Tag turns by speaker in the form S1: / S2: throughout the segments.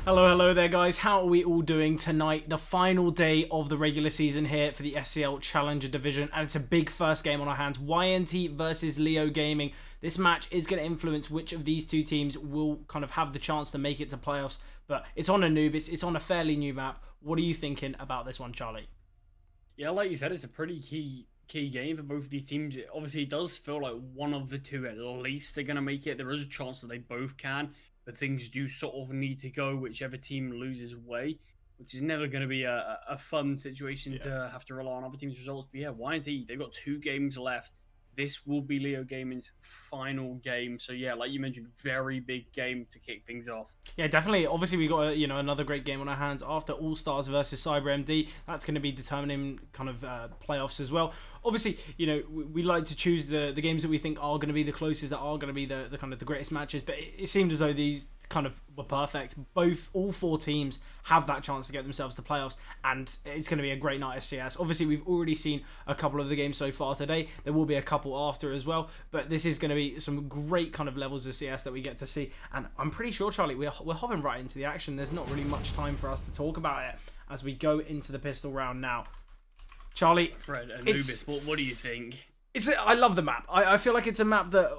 S1: Hello there, guys. How are we all doing tonight? The final day of the regular season here for the SCL Challenger Division, and it's a big first game on our hands. YNT versus LeoGaming. This match is going to influence which of these two teams will kind of have the chance to make it to playoffs, but it's on a noob. It's on a fairly new map. What are you thinking about this one, Charlie?
S2: Yeah, like you said, it's a pretty key game for both of these teams. Obviously, it does feel like one of the two at least are going to make it. There is a chance that they both can, but things do sort of need to go whichever team loses way, which is never going to be a fun situation to have to rely on other teams' results. But yeah, YNT, they've got 2 games left. This will be LeoGaming's final game. So yeah, like you mentioned, very big game to kick things off.
S1: Yeah, definitely. Obviously, we got another great game on our hands after All Stars versus CyberMD. That's going to be determining kind of playoffs as well. Obviously, we like to choose the games that we think are going to be the closest, that are going to be the kind of the greatest matches. But it seemed as though these kind of were perfect. All 4 teams have that chance to get themselves to playoffs, and it's going to be a great night of CS. Obviously, we've already seen a couple of the games so far today. There will be a couple after as well, but this is going to be some great kind of levels of CS that we get to see. And I'm pretty sure, Charlie, we're hopping right into the action. There's not really much time for us to talk about it as we go into the pistol round now. Charlie,
S2: Fred, Anubis, what do you think?
S1: I love the map. I feel like it's a map that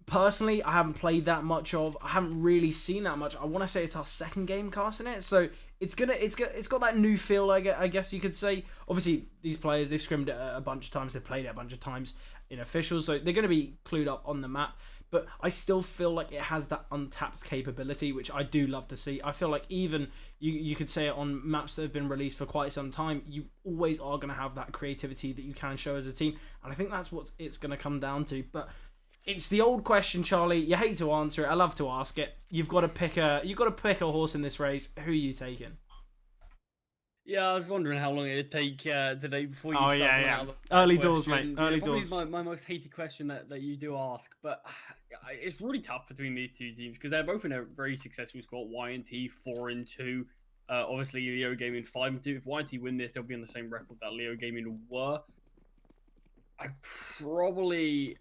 S1: personally I haven't played that much of. I haven't really seen that much. I want to say it's our second game casting it, so it's got that new feel, I guess you could say. Obviously, these players, they've scrimmed it a bunch of times, they've played it a bunch of times in officials, so they're going to be clued up on the map. But I still feel like it has that untapped capability, which I do love to see. I feel like even you could say it on maps that have been released for quite some time, you always are going to have that creativity that you can show as a team, and I think that's what it's going to come down to. But it's the old question, Charlie. You hate to answer it. I love to ask it. You've got to pick a horse in this race. Who are you taking?
S2: Yeah, I was wondering how long it'd take today before you start
S1: yeah.
S2: out
S1: Early
S2: question.
S1: doors, mate. Early doors.
S2: Probably my most hated question that you do ask, but it's really tough between these two teams because they're both in a very successful squad. YNT 4-2, obviously LeoGaming 5-2. If YNT win this, they'll be on the same record that LeoGaming were. I probably.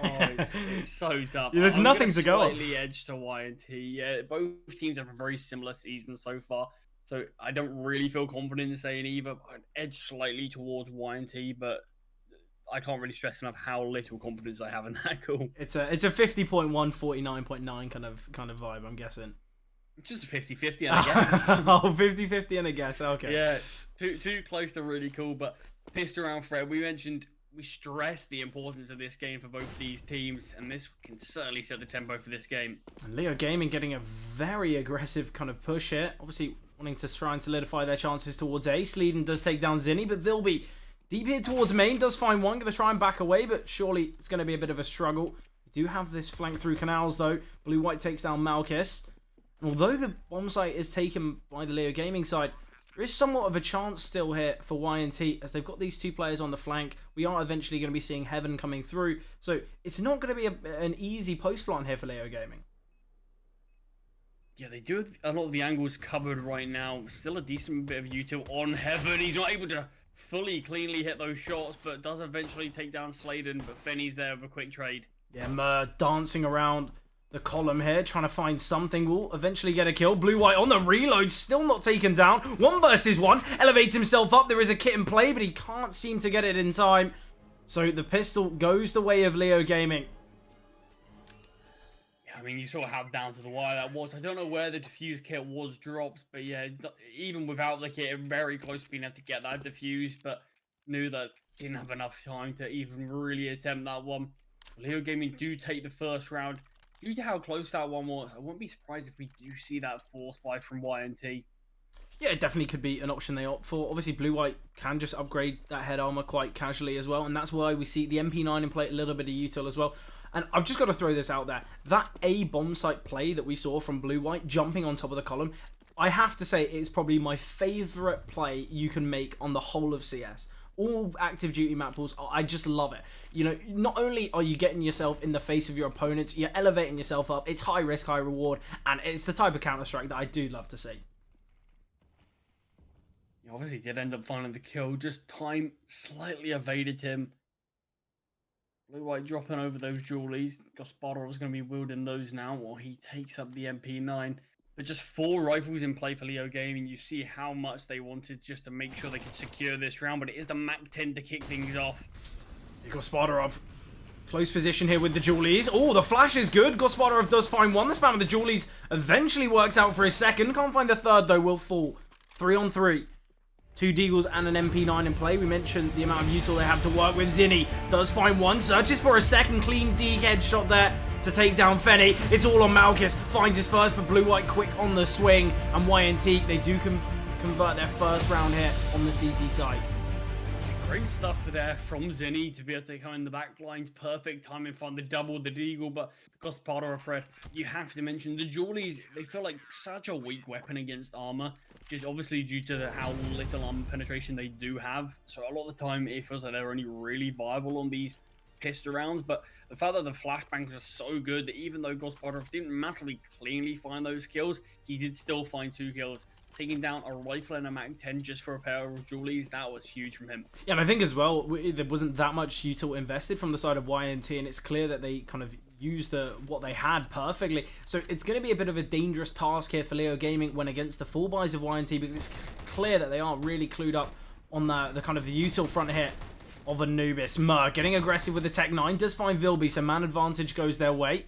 S2: Oh, it's so tough.
S1: Yeah, there's nothing to go off.
S2: Slightly edge to YNT. Yeah, both teams have a very similar season so far. So I don't really feel confident in saying either. I'd edge slightly towards YNT, but I can't really stress enough how little confidence I have in that call.
S1: It's a 50.1, 49.9 kind of vibe, I'm guessing.
S2: Just a 50-50 and a guess.
S1: Oh, 50-50 and a guess. Okay.
S2: Yeah, too close to really cool, but pissed around, Fred. We stressed the importance of this game for both these teams, and this can certainly set the tempo for this game.
S1: And LeoGaming getting a very aggressive kind of push here. Obviously, wanting to try and solidify their chances towards Ace. Leading does take down Zinni, but Vilby deep here towards main. Does find one. Going to try and back away, but surely it's going to be a bit of a struggle. We do have this flank through canals, though. Blue-White takes down Malkis. And although the bomb site is taken by the LeoGaming side, there is somewhat of a chance still here for YNT as they've got these 2 players on the flank. We are eventually going to be seeing Heaven coming through. So it's not going to be an easy post plant here for LeoGaming.
S2: Yeah, they do have a lot of the angles covered right now. Still a decent bit of util on Heaven. He's not able to fully cleanly hit those shots, but does eventually take down Sladen. But Fenny's there with a quick trade.
S1: Yeah, Mur dancing around the column here, trying to find something. Will eventually get a kill. Blue-White on the reload, still not taken down. 1 versus 1, elevates himself up. There is a kit in play, but he can't seem to get it in time. So the pistol goes the way of LeoGaming.
S2: Yeah, I mean, you saw how down to the wire that was. I don't know where the defuse kit was dropped, but yeah, even without the kit, very close to being able to get that defuse, but knew that didn't have enough time to even really attempt that one. LeoGaming do take the first round. Due to how close that one was, I wouldn't be surprised if we do see that force buy from YNT.
S1: Yeah, it definitely could be an option they opt for. Obviously, Blue-White can just upgrade that head armor quite casually as well, and that's why we see the MP9 in play, a little bit of util as well. And I've just got to throw this out there. That A bomb site play that we saw from Blue-White, jumping on top of the column, I have to say it's probably my favourite play you can make on the whole of CS. All active duty map pools, I just love it. Not only are you getting yourself in the face of your opponents, you're elevating yourself up. It's high risk, high reward, and it's the type of Counter-Strike that I do love to see.
S2: He obviously did end up finding the kill, just time slightly evaded him. Blue-White dropping over those jewelries. Gospodar is going to be wielding those now while he takes up the MP9. But just 4 rifles in play for LeoGaming. You see how much they wanted just to make sure they could secure this round. But it is the MAC-10 to kick things off.
S1: Gospodarov. Close position here with the Julies. Oh, the flash is good. Gospodarov does find one. The spam of the Julies eventually works out for his second. Can't find the third, though. Will fall. 3 on 3. 2 Deagles and an MP9 in play. We mentioned the amount of util they have to work with. Zinni does find one. Searches for a second clean Deag headshot there to take down Fenny. It's all on Malchus. Finds his first, but Blue-White quick on the swing. And YNT, they do convert their first round here on the CT side.
S2: Great stuff there from Zinni to be able to come in the back lines. Perfect time in front, the double, the deagle, but because part of a threat, you have to mention the Julies. They feel like such a weak weapon against armor, just obviously due to how little armor penetration they do have. So a lot of the time, it feels like they're only really viable on these pistol rounds, but the fact that the flashbangs are so good that even though Gospodarov didn't massively cleanly find those kills, he did still find 2 kills. Taking down a rifle and a MAC-10 just for a pair of Julies, that was huge from him.
S1: Yeah, and I think as well, there wasn't that much util invested from the side of YNT, and it's clear that they kind of used what they had perfectly. So it's going to be a bit of a dangerous task here for LeoGaming when against the full buys of YNT, because it's clear that they aren't really clued up on the kind of the util front here of Anubis. Mer getting aggressive with the Tech 9, does find Vilby, so man advantage goes their way.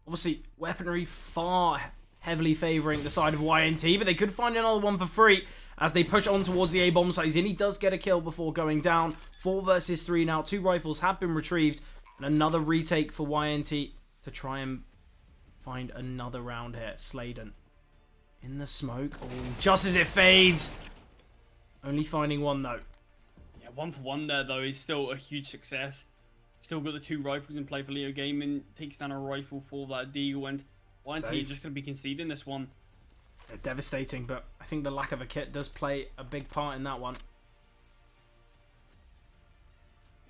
S1: Obviously, weaponry far heavily favouring the side of YNT, but they could find another one for free as they push on towards the A-bomb site. Zinni does get a kill before going down. 4 versus 3 now. 2 rifles have been retrieved, and another retake for YNT to try and find another round here. Sladen in the smoke. Oh, just as it fades. Only finding one, though.
S2: Yeah, 1 for 1 there, though, is still a huge success. Still got the 2 rifles in play for LeoGaming. Takes down a rifle for that deagle, and YNT is just going to be conceding this one.
S1: They're devastating, but I think the lack of a kit does play a big part in that one.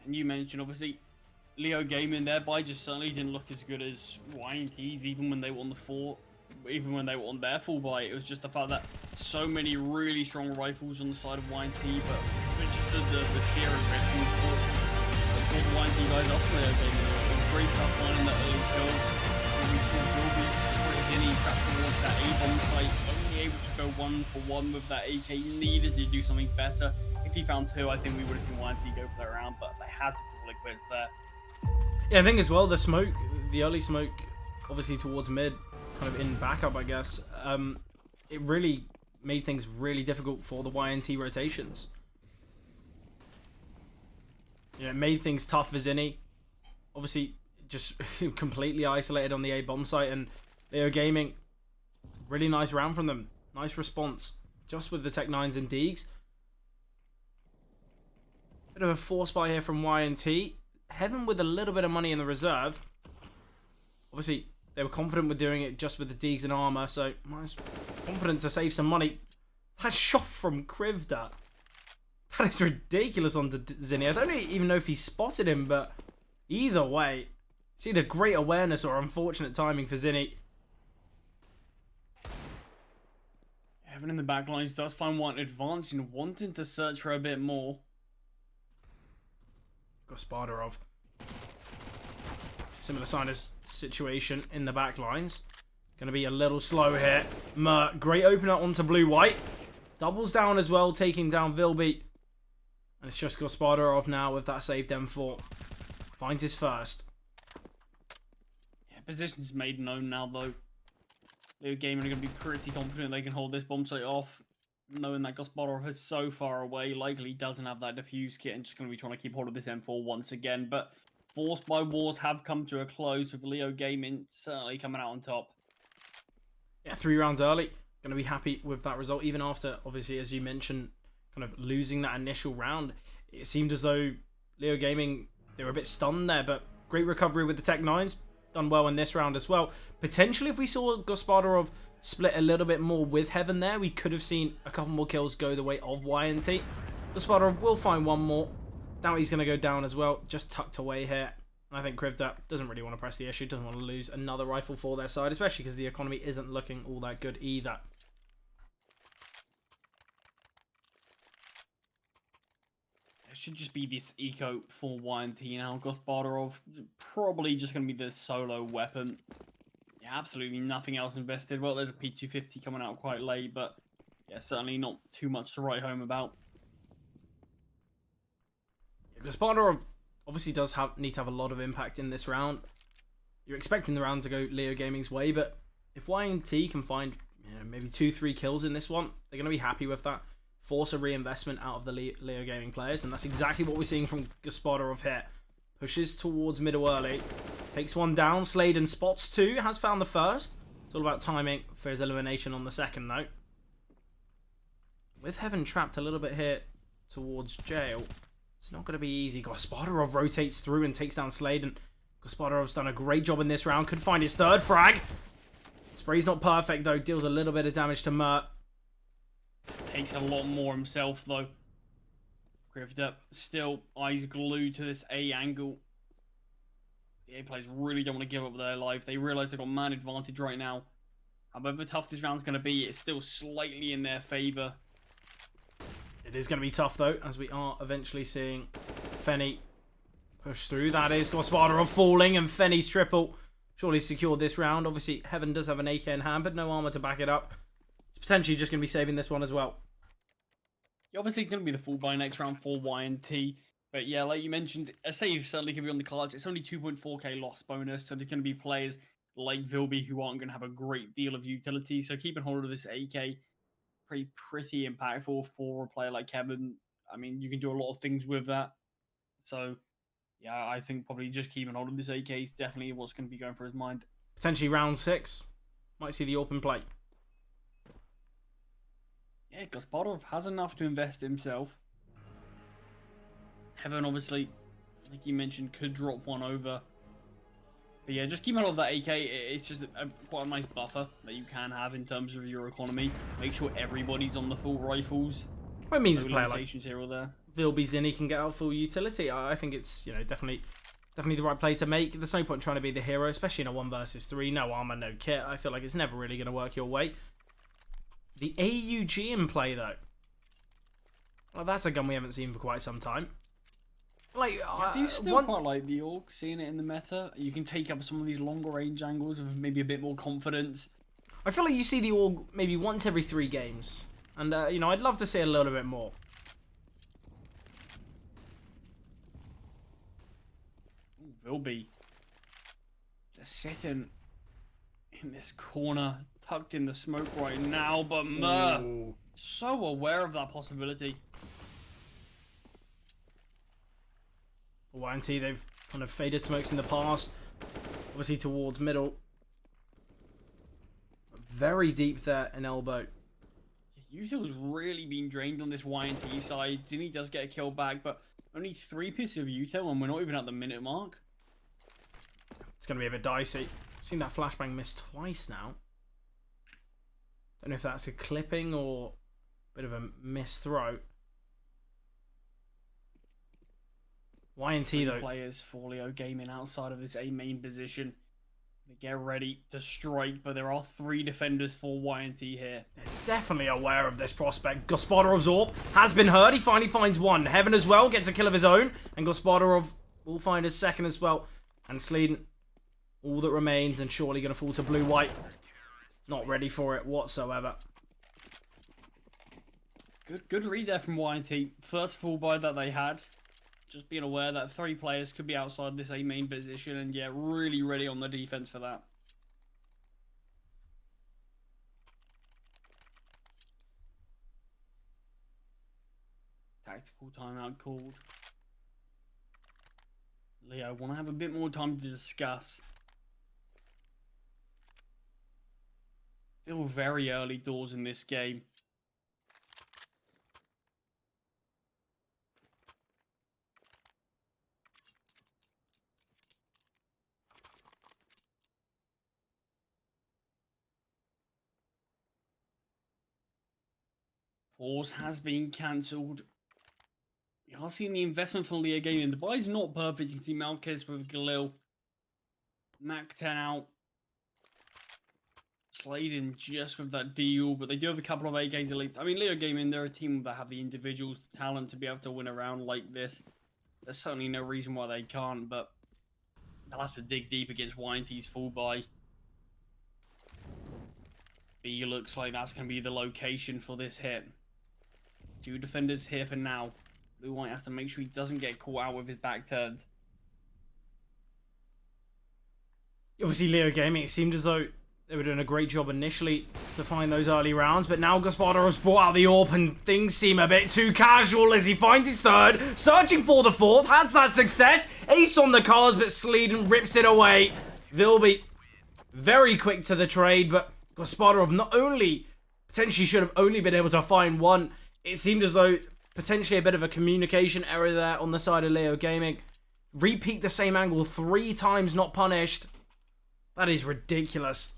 S2: And you mentioned, obviously, LeoGaming, their buy just certainly didn't look as good as YNT's, even when they were on the 4, even when they were on their full buy. It was just the fact that so many really strong rifles on the side of YNT, but it's just the sheer aggression for the YNT guys off LeoGaming. It was great stuff finding that early kill. Zinni back towards that A-bomb site, only able to go 1 for 1 with that AK. Needed to do something better. If he found 2, I think we would have seen YNT go for that round, but they had to call it quits there.
S1: Yeah, I think as well, the smoke, the early smoke, obviously towards mid, kind of in backup, I guess, it really made things really difficult for the YNT rotations. Yeah, it made things tough for Zinni. Obviously, just completely isolated on the A-bomb site, and LeoGaming, really nice round from them. Nice response. Just with the Tech 9s and Deags. Bit of a force buy here from YNT. Heaven with a little bit of money in the reserve. Obviously, they were confident with doing it just with the Deags and armor, so confident to save some money. That shot from Krivda. That is ridiculous onto Zinni. I don't even know if he spotted him, but either way, it's either great awareness or unfortunate timing for Zinni.
S2: Heaven in the backlines does find one advantage and wanting to search for a bit more.
S1: Gospodarov. Similar sign of situation in the backlines. Going to be a little slow here. Mer, great opener onto Blue-White. Doubles down as well, taking down Vilby. And it's just Gospodarov now with that saved M4. Finds his first.
S2: Yeah, position's made known now, though. LeoGaming are going to be pretty confident they can hold this bomb site off, knowing that Gospodarov is so far away, likely doesn't have that defuse kit, and just going to be trying to keep hold of this M4 once again. But forced by wars have come to a close, with LeoGaming certainly coming out on top.
S1: Yeah, 3 rounds early. Going to be happy with that result, even after, obviously, as you mentioned, kind of losing that initial round. It seemed as though LeoGaming, they were a bit stunned there, but great recovery with the Tech 9s. Done well in this round as well. Potentially, if we saw Gospodarov split a little bit more with Heaven there, we could have seen a couple more kills go the way of YNT. Gospodarov will find one more. Doubt he's going to go down as well. Just tucked away here. I think Krivda doesn't really want to press the issue. Doesn't want to lose another rifle for their side, especially because the economy isn't looking all that good either.
S2: It should just be this eco for YNT now. Gospodarov probably just going to be the solo weapon. Yeah, absolutely nothing else invested. Well, there's a P250 coming out quite late, but yeah, certainly not too much to write home about.
S1: Gasparov obviously does need to have a lot of impact in this round. You're expecting the round to go LeoGaming's way, but if YNT can find maybe 2-3 kills in this one, they're going to be happy with that. Force a reinvestment out of the LeoGaming players, and that's exactly what we're seeing from Gasparov here. Pushes towards middle early, takes one down. Sladen spots two, has found the first. It's all about timing for his elimination on the second, though. With Heaven trapped a little bit here towards jail, it's not going to be easy. Gasparov rotates through and takes down Sladen. Gasparov's done a great job in this round. Could find his third frag. Spray's not perfect, though. Deals a little bit of damage to Mert.
S2: Takes a lot more himself, though. Grifter still eyes glued to this A angle. The A players really don't want to give up their life. They realise they've got man advantage right now. However tough this round's going to be, it's still slightly in their favour.
S1: It is going to be tough, though, as we are eventually seeing Fenny push through. That is Gasparov falling, and Fenny's triple surely secured this round. Obviously, Heaven does have an AK in hand, but no armor to back it up. It's potentially just going to be saving this one as well.
S2: Obviously, it's going to be the full buy next round for YNT. But yeah, like you mentioned, a save certainly could be on the cards. It's only 2.4k loss bonus, so there's going to be players like Vilby who aren't going to have a great deal of utility. So keeping hold of this AK, pretty impactful for a player like Kevin. I mean, you can do a lot of things with that. So yeah, I think probably just keeping hold of this AK is definitely what's going to be going through his mind.
S1: Potentially round 6. Might see the open play.
S2: Yeah, Gasparov has enough to invest himself. Heaven, obviously, like you mentioned, could drop one over. But yeah, just keep hold of that AK. It's just quite a nice buffer that you can have in terms of your economy. Make sure everybody's on the full rifles.
S1: Well, it means
S2: no
S1: a player like
S2: here or there.
S1: Vilby Zinni can get out full utility. I think it's definitely the right play to make. There's no point trying to be the hero, especially in a 1 versus 3. No armor, no kit. I feel like it's never really going to work your way. The AUG in play, though. Well, that's a gun we haven't seen for quite some time. Like,
S2: do you still quite like the AUG, seeing it in the meta? You can take up some of these longer range angles with maybe a bit more confidence.
S1: I feel like you see the AUG maybe once every 3 games. And, I'd love to see a little bit more.
S2: Vilby just sitting in this corner, tucked in the smoke right now, but Mer, so aware of that possibility.
S1: YNT, they've kind of faded smokes in the past. Obviously towards middle. Very deep there in elbow.
S2: Util's really been drained on this YNT side. Zinni does get a kill back, but only 3 pieces of util, and we're not even at the minute mark.
S1: It's going to be a bit dicey. Seen that flashbang miss twice now. Don't know if that's a clipping or a bit of a missed throw. YNT, though.
S2: Players for LeoGaming outside of this A main position. They get ready to strike, but there are 3 defenders for YNT here.
S1: They're definitely aware of this prospect. Gasparov's AWP has been heard. He finally finds one. Heaven as well gets a kill of his own. And Gasparov will find his second as well. And Sleeden, all that remains, and surely going to fall to blue-white. Not ready for it whatsoever.
S2: Good read there from YNT. First full buy that they had. Just being aware that 3 players could be outside this A main position, and yeah, really ready on the defense for that. Tactical timeout called. Leo, want to have a bit more time to discuss. Still very early doors in this game. Pause has been cancelled. We are seeing the investment from LeoGaming. The buy is not perfect. You can see Malquez with Galil. Mac 10 out. Sladen just with that deal, but they do have a couple of AKs elite. I mean, LeoGaming, they're a team that have the individuals, the talent to be able to win a round like this. There's certainly no reason why they can't, but they'll have to dig deep against YNT's full buy. B looks like that's going to be the location for this hit. 2 defenders here for now. Blue White has to make sure he doesn't get caught out with his back turned.
S1: Obviously, LeoGaming, it seemed as though they were doing a great job initially to find those early rounds, but now Gasparov's brought out the AWP and things seem a bit too casual as he finds his third, searching for the fourth, has that success, ace on the cards, but Sleeden rips it away. Vilby very quick to the trade, but Gasparov not only potentially should have only been able to find one, it seemed as though potentially a bit of a communication error there on the side of LeoGaming. Repeat the same angle 3 times, not punished. That is ridiculous.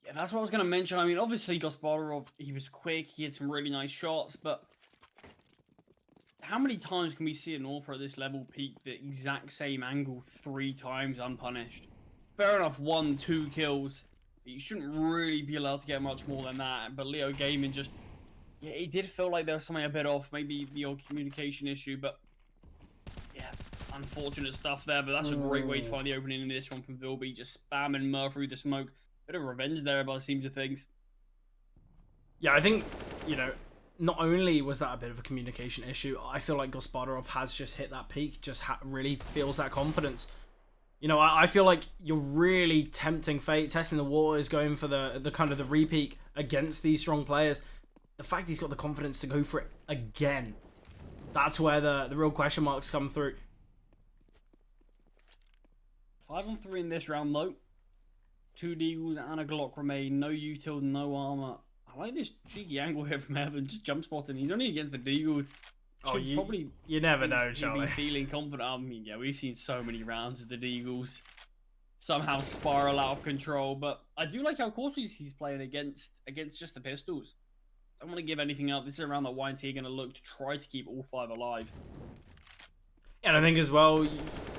S2: Yeah, that's what I was going to mention. I mean, obviously, Gasparov, he was quick. He had some really nice shots, but how many times can we see an author at this level peak the exact same angle 3 times unpunished? Fair enough, 1, 2 kills. You shouldn't really be allowed to get much more than that. But LeoGaming just, yeah, it did feel like there was something a bit off. Maybe the old communication issue, but yeah, unfortunate stuff there. But that's a great way to find the opening in this one from Vilby. Just spamming Mur through the smoke. Bit of revenge there by the seams of things.
S1: Yeah, I think, you know, not only was that a bit of a communication issue, I feel like Gasparov has just hit that peak, just really feels that confidence. You know, I feel like you're really tempting fate, testing the waters, going for the kind of the repeat against these strong players. The fact he's got the confidence to go for it again, that's where the real question marks come through.
S2: 5-on-3 in this round, though. 2 deagles and a Glock remain. No util, no armor. I like this cheeky angle here from Heaven, just jump spotting. He's only against the deagles.
S1: Oh, you never know, Charlie.
S2: Feeling confident. I mean, yeah, we've seen so many rounds of the deagles somehow spiral out of control. But I do like how cautious he's playing against just the pistols. I don't want to give anything up. This is a round that YNT are going to look to try to keep all 5 alive.
S1: And I think as well,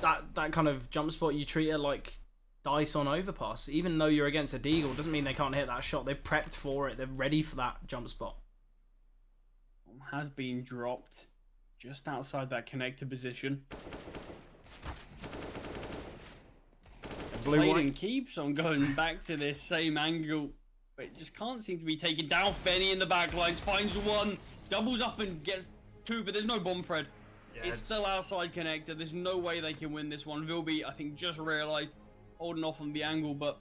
S1: that kind of jump spot, you treat it like dice on overpass. Even though you're against a deagle, doesn't mean they can't hit that shot. They've prepped for it. They're ready for that jump spot.
S2: Has been dropped just outside that connector position. Sleeden keeps on going back to this same angle, but it just can't seem to be taken down. Fenny in the backlines finds 1, doubles up and gets 2, but there's no bomb thread. Yeah, it's still outside connector. There's no way they can win this one. Vilby, I think, just realized holding off on the angle, but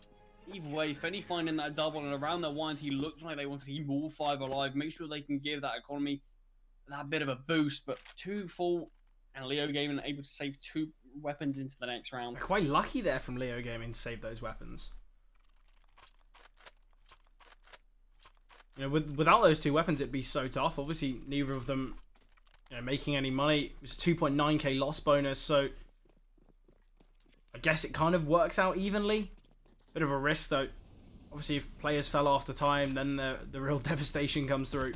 S2: either way, Fenny finding that double and around that YNT looks like they want to keep all 5 alive. Make sure they can give that economy that bit of a boost, but 2 full, and LeoGaming able to save 2 weapons into the next round.
S1: Quite lucky there from LeoGaming to save those weapons. You know, without those 2 weapons, it'd be so tough. Obviously, neither of them, you know, making any money. It was 2.9k loss bonus, so I guess it kind of works out evenly. Bit of a risk, though. Obviously, if players fell after time, then the real devastation comes through.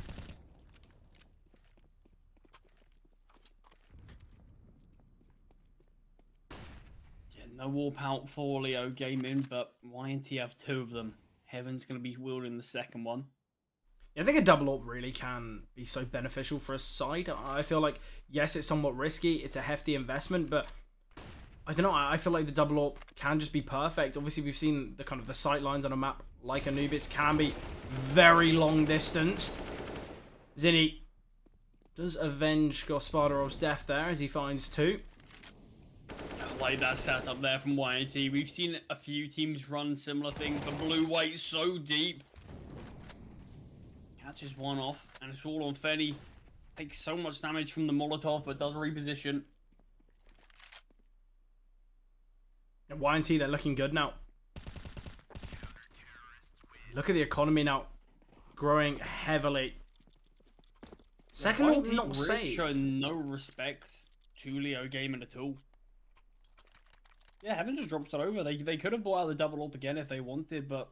S2: No warp out for LeoGaming, but YNT have 2 of them. Heaven's going to be wielding the second one.
S1: Yeah, I think a double AWP really can be so beneficial for a side. I feel like, yes, it's somewhat risky. It's a hefty investment, but I don't know. I feel like the double AWP can just be perfect. Obviously, we've seen the kind of the sight lines on a map like Anubis can be very long distance. Zinni does avenge Gasparov's death there as he finds 2.
S2: Like that setup there from YNT. We've seen a few teams run similar things, but blue-white so deep. Catches 1 off, and it's all on Fenny. Takes so much damage from the Molotov, but does reposition.
S1: And YNT, they're looking good now. Look at the economy now. Growing heavily. Second AWP not saved.
S2: Show no respect to LeoGaming at all. Yeah, Heaven just drops it over. They could have bought out the double AWP again if they wanted, but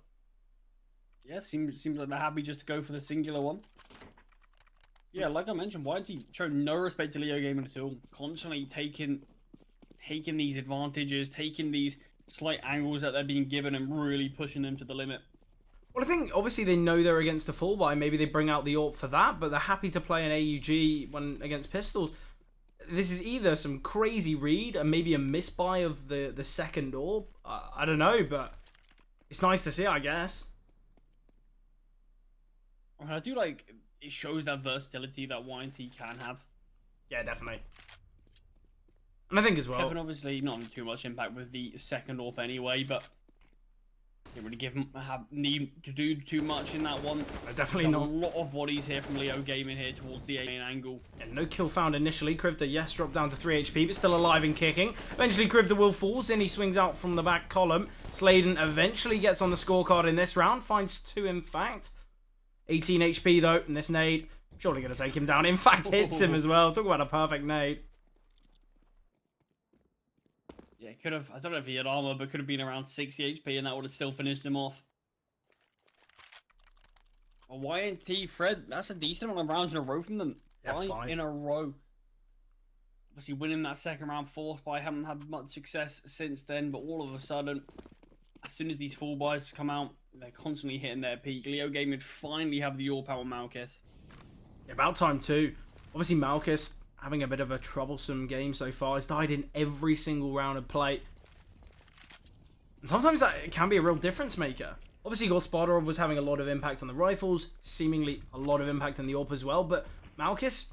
S2: yeah, seems like they're happy just to go for the singular one. Yeah, like I mentioned, YNT showed no respect to LeoGaming at all. Constantly taking these advantages, taking these slight angles that they're being given and really pushing them to the limit.
S1: Well, I think obviously they know they're against the full buy. Maybe they bring out the AWP for that, but they're happy to play an AUG when against pistols. This is either some crazy read and maybe a misbuy of the second AWP. I don't know, but it's nice to see, I guess.
S2: And I do like it shows that versatility that YNT can have.
S1: Yeah, definitely. And I think as well,
S2: Kevin obviously not too much impact with the second AWP anyway, but didn't really need to do too much in that one.
S1: definitely not.
S2: A lot of bodies here from LeoGaming here towards the main angle.
S1: And no kill found initially. Krivda, yes, dropped down to 3 HP, but still alive and kicking. Eventually, Krivda will fall. Zinni swings out from the back column. Sladen eventually gets on the scorecard in this round. Finds 2, in fact. 18 HP, though, and this nade surely going to take him down. In fact, hits him as well. Talk about a perfect nade.
S2: Yeah, could have, I don't know if he had armor, but could have been around 60 HP and that would have still finished him off. A YNT, Fred, that's a decent amount of rounds in a row from them.
S1: Yeah, 5
S2: in a row. Obviously winning that second round fourth, but I haven't had much success since then, but all of a sudden, as soon as these full buys come out, they're constantly hitting their peak. LeoGaming would finally have the all-power Malkus.
S1: About time too. Obviously, Malkus having a bit of a troublesome game so far. He's died in every single round of play. And sometimes that can be a real difference maker. Obviously, Gospodarov was having a lot of impact on the rifles, seemingly a lot of impact on the AWP as well, but Malkus,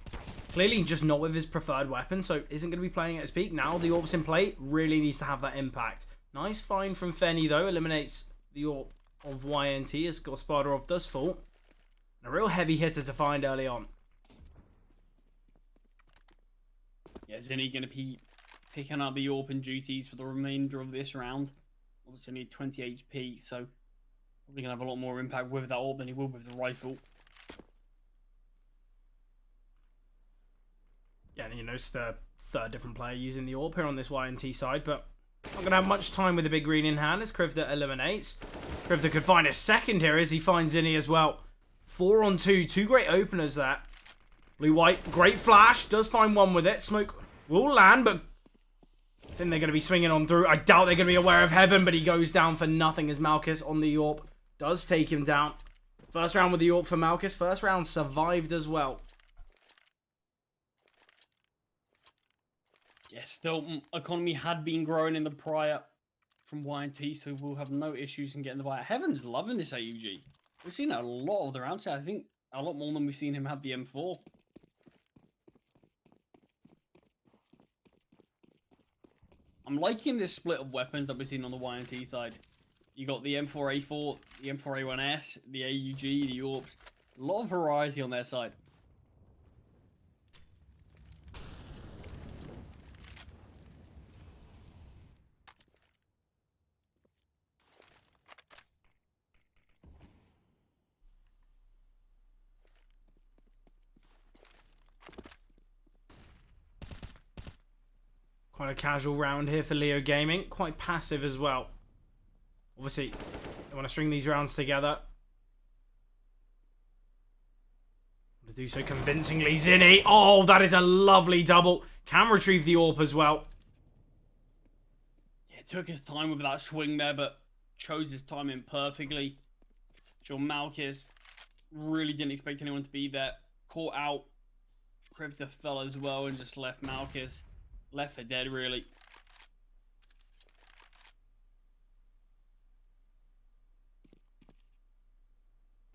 S1: clearly just not with his preferred weapon, so isn't going to be playing at his peak. Now the AWP's in play, really needs to have that impact. Nice find from Fenny, though, eliminates the AWP of YNT as Gospodarov does fall. A real heavy hitter to find early on.
S2: Yeah, Zinni going to be picking up the AWP duties for the remainder of this round. Obviously need 20 HP, so probably going to have a lot more impact with that AWP than he will with the rifle.
S1: Yeah, and you notice the third different player using the AWP here on this YNT side, but not going to have much time with the big green in hand as Krivda eliminates. Krivda could find a second here as he finds Zinni as well. 4 on 2, 2 great openers there. Blue-white, great flash, does find one with it. Smoke will land, but I think they're going to be swinging on through. I doubt they're going to be aware of heaven, but he goes down for nothing as Malkus on the AWP does take him down. First round with the AWP for Malkus. First round survived as well.
S2: Yes, still, economy had been growing in the prior from YNT, so we'll have no issues in getting the buy. Heaven's loving this AUG. We've seen a lot of the rounds here. I think a lot more than we've seen him have the M4. I'm liking this split of weapons that we've seen on the YNT side. You got the M4A4, the M4A1S, the AUG, the AWPs. A lot of variety on their side.
S1: Quite a casual round here for LeoGaming. Quite passive as well. Obviously, they want to string these rounds together. To do so convincingly, Zinni. Oh, that is a lovely double. Can retrieve the AWP as well.
S2: Yeah, took his time with that swing there, but chose his timing perfectly. Sure, Malkus really didn't expect anyone to be there. Caught out. Krivda fell as well and just left Malkus. Left for dead, really.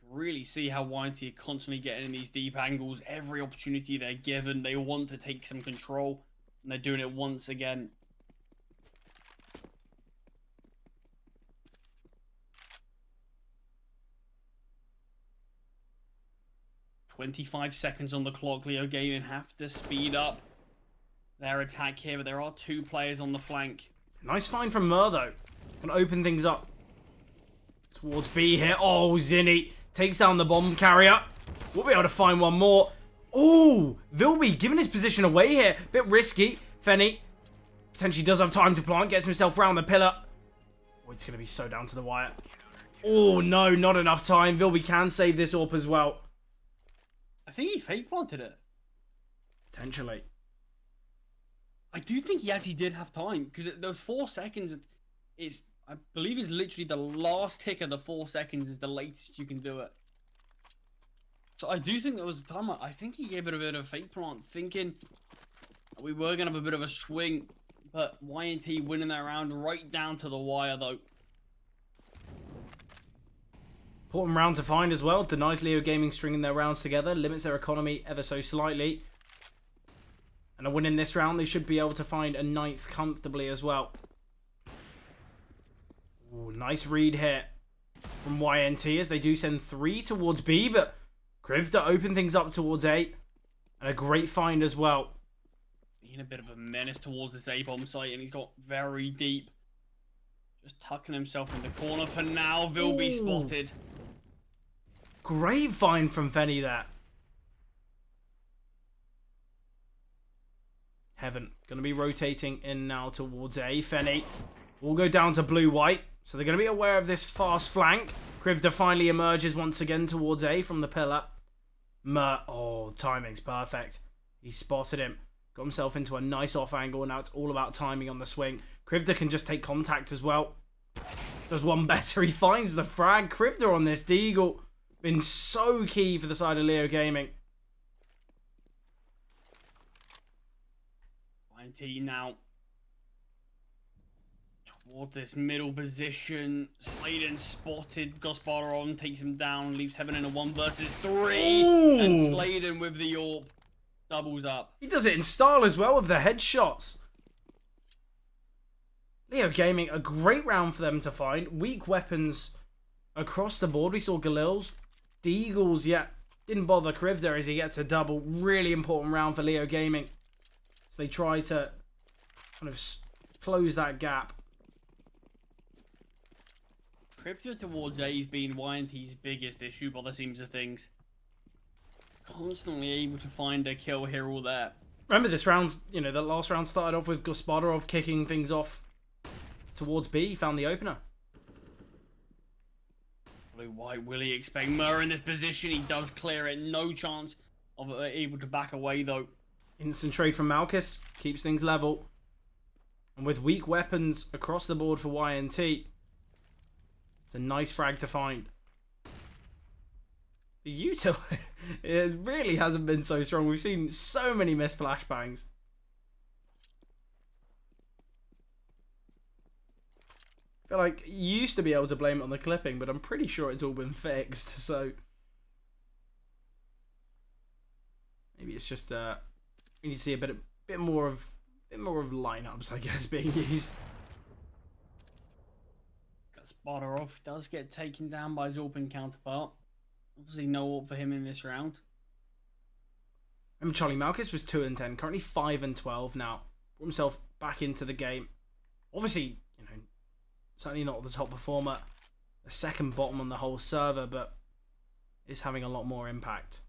S2: Really see how YNT are constantly getting in these deep angles. Every opportunity they're given, they want to take some control. And they're doing it once again. "25 seconds on the clock. LeoGaming have to speed up their attack here, but there are 2 players on the flank.
S1: Nice find from Mur, though. Gonna open things up towards B here. Oh, Zinni takes down the bomb carrier. We'll be able to find one more. Oh, Vilby giving his position away here. Bit risky. Fenny potentially does have time to plant. Gets himself round the pillar. Oh, it's going to be so down to the wire. Oh, no, not enough time. Vilby can save this AWP as well.
S2: I think he fake planted it.
S1: Potentially.
S2: I do think he actually did have time, because those 4 seconds is, I believe, is literally the last tick of the 4 seconds is the latest you can do it. So I do think there was a time. I think he gave it a bit of a fake plant, thinking we were gonna have a bit of a swing, but YNT winning that round right down to the wire, though.
S1: Important round to find as well. Denies LeoGaming stringing their rounds together. Limits their economy ever so slightly. And a win in this round, they should be able to find a 9th comfortably as well. Ooh, nice read here from YNT as they do send 3 towards B, but Krivda open things up towards A. And a great find as well.
S2: Being a bit of a menace towards this A-bomb site, and he's got very deep. Just tucking himself in the corner for now. Will be spotted.
S1: Great find from Fenny there. Heaven going to be rotating in now towards A. Fenny will go down to blue-white. So they're going to be aware of this fast flank. Krivda finally emerges once again towards A from the pillar. Oh, timing's perfect. He spotted him. Got himself into a nice off angle. Now it's all about timing on the swing. Krivda can just take contact as well. Does one better. He finds the frag. Krivda on this Deagle. Been so key for the side of LeoGaming.
S2: YNT now toward this middle position. Sladen spotted. Gospodaron takes him down. Leaves Heaven in a 1 versus 3.
S1: Ooh.
S2: And Sladen with the AWP doubles up.
S1: He does it in style as well with the headshots. LeoGaming, a great round for them to find. Weak weapons across the board. We saw Galil's. Deagles, yeah, didn't bother Krivda as he gets a double. Really important round for LeoGaming. So they try to kind of close that gap.
S2: Krivda towards A has been YNT's biggest issue by the seams of things. Constantly able to find a kill here or there.
S1: Remember this round, you know, the last round started off with Gospodarov kicking things off towards B. He found the opener.
S2: Blue-white, will he expect Murr in this position? He does clear it. No chance of able to back away, though.
S1: Instant trade from Malkus. Keeps things level. And with weak weapons across the board for YNT, it's a nice frag to find. The util, it really hasn't been so strong. We've seen so many missed flashbangs. I feel like you used to be able to blame it on the clipping, but I'm pretty sure it's all been fixed. So maybe it's just we need to see a bit more of lineups, I guess, being used.
S2: Gospodarov does get taken down by his open counterpart. Obviously no up for him in this round.
S1: Remember, Charlie Malkus was 2 and 10, currently 5 and 12 now. Brought himself back into the game. Obviously, you know, certainly not the top performer, the second bottom on the whole server, but is having a lot more impact.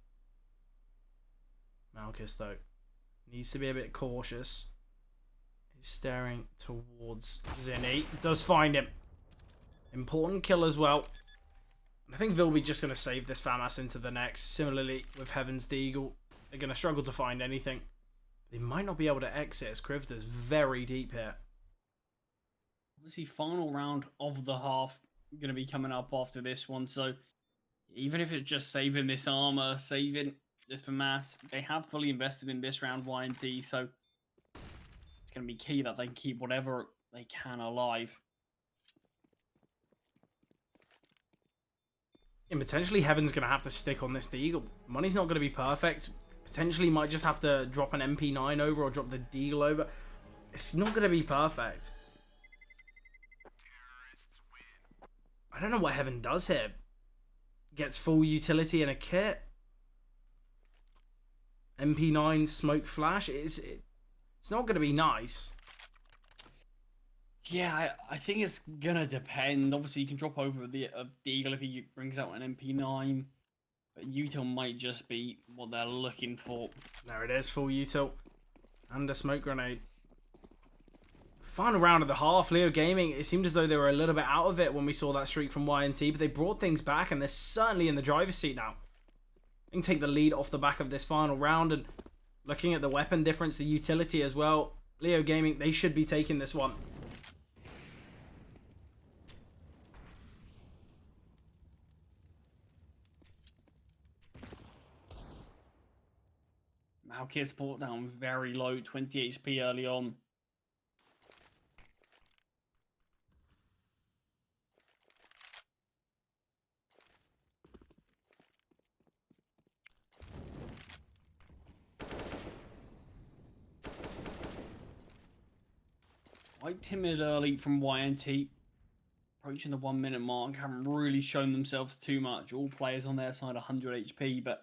S1: Malkus, though, needs to be a bit cautious. He's staring towards Zinni. Does find him. Important kill as well. I think Vilby just going to save this FAMAS into the next. Similarly with Heaven's Deagle, they're going to struggle to find anything. They might not be able to exit as Krivda's very deep here.
S2: Obviously, final round of the half going to be coming up after this one. So even if it's just saving this armor, saving this FAMAS, they have fully invested in this round, YNT. So it's going to be key that they keep whatever they can alive.
S1: And potentially Heaven's going to have to stick on this Deagle. Money's not going to be perfect. Potentially might just have to drop an MP9 over or drop the Deagle over. It's not going to be perfect. I don't know what Heaven does here. Gets full utility and a kit. MP9 smoke flash. It's not going to be nice.
S2: Yeah, I think it's gonna depend. Obviously, you can drop over the Eagle if he brings out an MP9, but util might just be what they're looking for.
S1: There it is, full util and a smoke grenade. Final round of the half, LeoGaming. It seemed as though they were a little bit out of it when we saw that streak from YNT, but they brought things back, and they're certainly in the driver's seat now. They can take the lead off the back of this final round, and looking at the weapon difference, the utility as well. LeoGaming, they should be taking this one.
S2: Malkus brought down very low, 20 HP early on. Quite timid early from YNT. Approaching the 1 minute mark, haven't really shown themselves too much. All players on their side 100 HP, but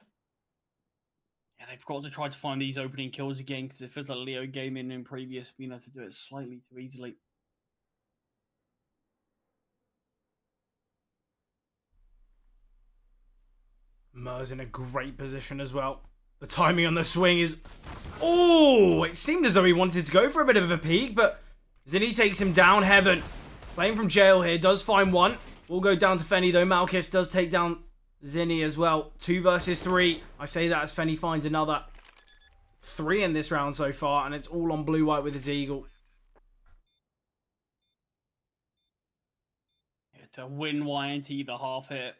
S2: yeah, they've got to try to find these opening kills again because it feels like LeoGaming in previous been able to do it slightly too easily.
S1: Mer's in a great position as well. The timing on the swing is... Oh, it seemed as though he wanted to go for a bit of a peek, but Zinni takes him down. Heaven, playing from jail here, does find one. Will go down to Fenny, though. Malchus does take down Zinni as well. 2 versus 3. I say that as Fenny finds another 3 in this round so far, and it's all on blue-white with his eagle.
S2: Yeah, to win YNT the half hit.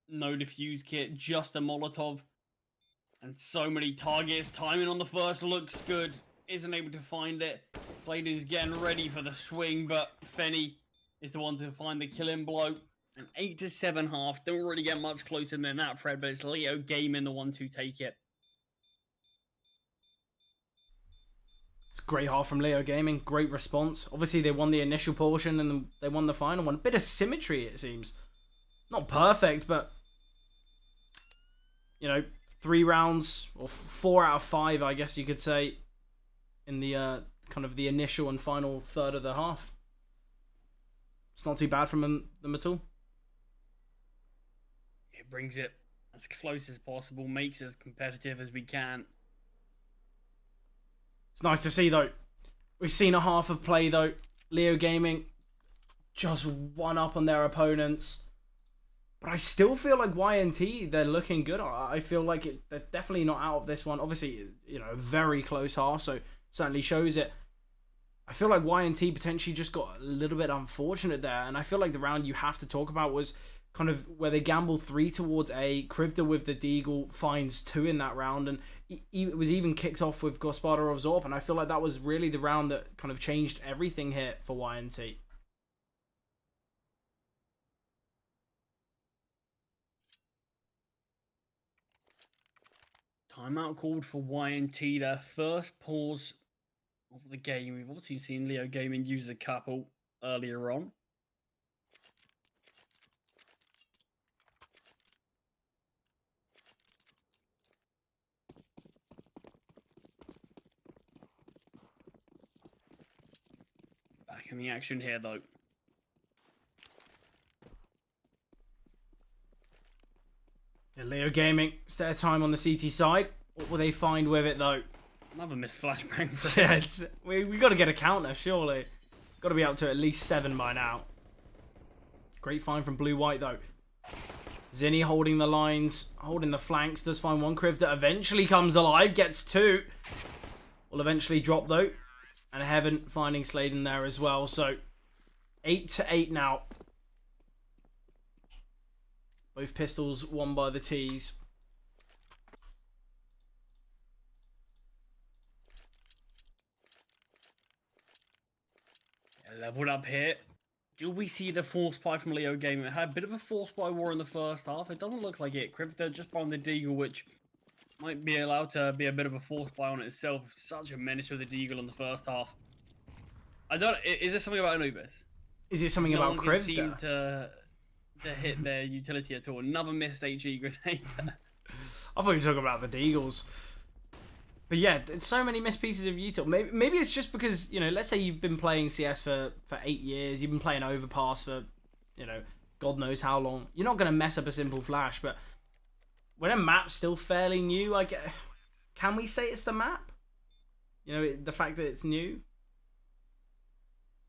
S2: No defuse kit, just a Molotov. And so many targets. Timing on the first looks good. Isn't able to find it. Sladen's getting ready for the swing, but Fenny is the one to find the killing blow. An 8 to 7 half. Don't really get much closer than that, Fred, but it's LeoGaming the one to take it.
S1: It's a great half from LeoGaming. Great response. Obviously, they won the initial portion and then they won the final one. A bit of symmetry, it seems. Not perfect, but... You know, 3 rounds, or 4 out of 5, I guess you could say, in the kind of the initial and final third of the half. It's not too bad from them at all.
S2: It brings it as close as possible, makes it as competitive as we can.
S1: It's nice to see, though. We've seen a half of play, though. LeoGaming just one up on their opponents. But I still feel like YNT, they're looking good. I feel like they're definitely not out of this one. Obviously, you know, a very close half, so certainly shows it. I feel like YNT potentially just got a little bit unfortunate there. And I feel like the round you have to talk about was kind of where they gambled 3 towards A. Krivda with the Deagle finds 2 in that round. And it was even kicked off with Gospodarov Zorp. And I feel like that was really the round that kind of changed everything here for YNT.
S2: Timeout called for YNT, their first pause of the game. We've obviously seen LeoGaming use a couple earlier on. Back in the action here, though.
S1: Yeah, LeoGaming, it's their time on the CT side. What will they find with it, though?
S2: Another missed flashbang.
S1: Yes, we got to get a counter, surely. Got to be up to at least 7 by now. Great find from blue-white, though. Zinni holding the lines, holding the flanks. Does find one. Krivda eventually comes alive, gets 2. Will eventually drop, though. And Heaven finding Sladen there as well. So, 8 to 8 now. Both pistols won by the T's.
S2: Leveled up here. Do we see the force buy from LeoGaming? It had a bit of a force buy war in the first half. It doesn't look like it. Krivda just buying the Deagle, which might be allowed to be a bit of a force buy on itself. Such a menace with the Deagle in the first half. I don't. Is there something about Anubis?
S1: Is it something about Krivda?
S2: Seem to hit their utility at all. Another missed HE grenade.
S1: I thought you were talking about the Deagles. But yeah, it's so many missed pieces of util. Maybe it's just because, you know, let's say you've been playing CS for 8 years. You've been playing Overpass for, you know, God knows how long. You're not going to mess up a simple flash. But when a map's still fairly new, like, can we say it's the map? You know, the fact that it's new?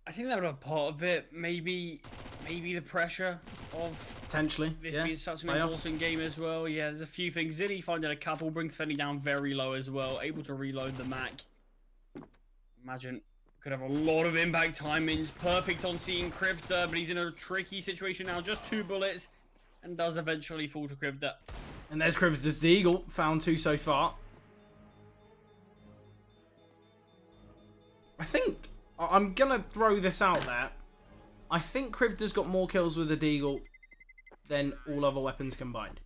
S2: I think that would have part of it. Maybe the pressure of
S1: potentially
S2: this being such an important game as well. Yeah, there's a few things. Zinni finding a couple, brings Fenny down very low as well. Able to reload the Mac. Imagine could have a lot of impact timings. Perfect on seeing Krivda, but he's in a tricky situation now. Just 2 bullets, and does eventually fall to Krivda.
S1: And there's Krivda's Deagle. Found 2 so far. I think I'm gonna throw this out there. I think Krivda's got more kills with the Deagle than all other weapons combined.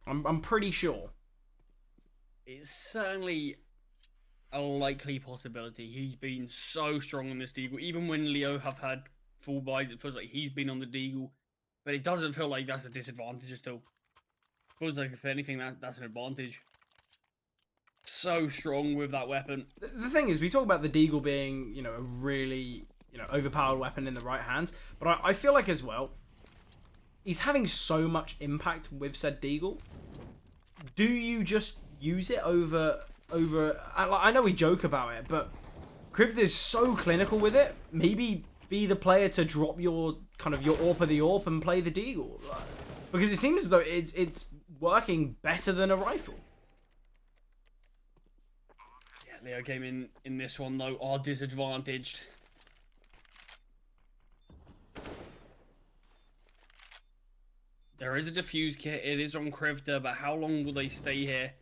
S1: I'm pretty sure.
S2: It's certainly a likely possibility. He's been so strong on this Deagle. Even when Leo have had full buys, it feels like he's been on the Deagle. But it doesn't feel like that's a disadvantage at all. Feels like, if anything, that's an advantage. So strong with that weapon.
S1: The thing is, we talk about the Deagle being, you know, a really, you know, overpowered weapon in the right hands. But I feel like as well, he's having so much impact with said Deagle. Do you just use it over... I know we joke about it, but Krivd is so clinical with it. Maybe be the player to drop your kind of your AWP of the AWP and play the Deagle, because it seems as though it's working better than a rifle.
S2: Yeah, LeoGaming in this one though are disadvantaged. There is a defuse kit. It is on Krivda, but how long will they stay here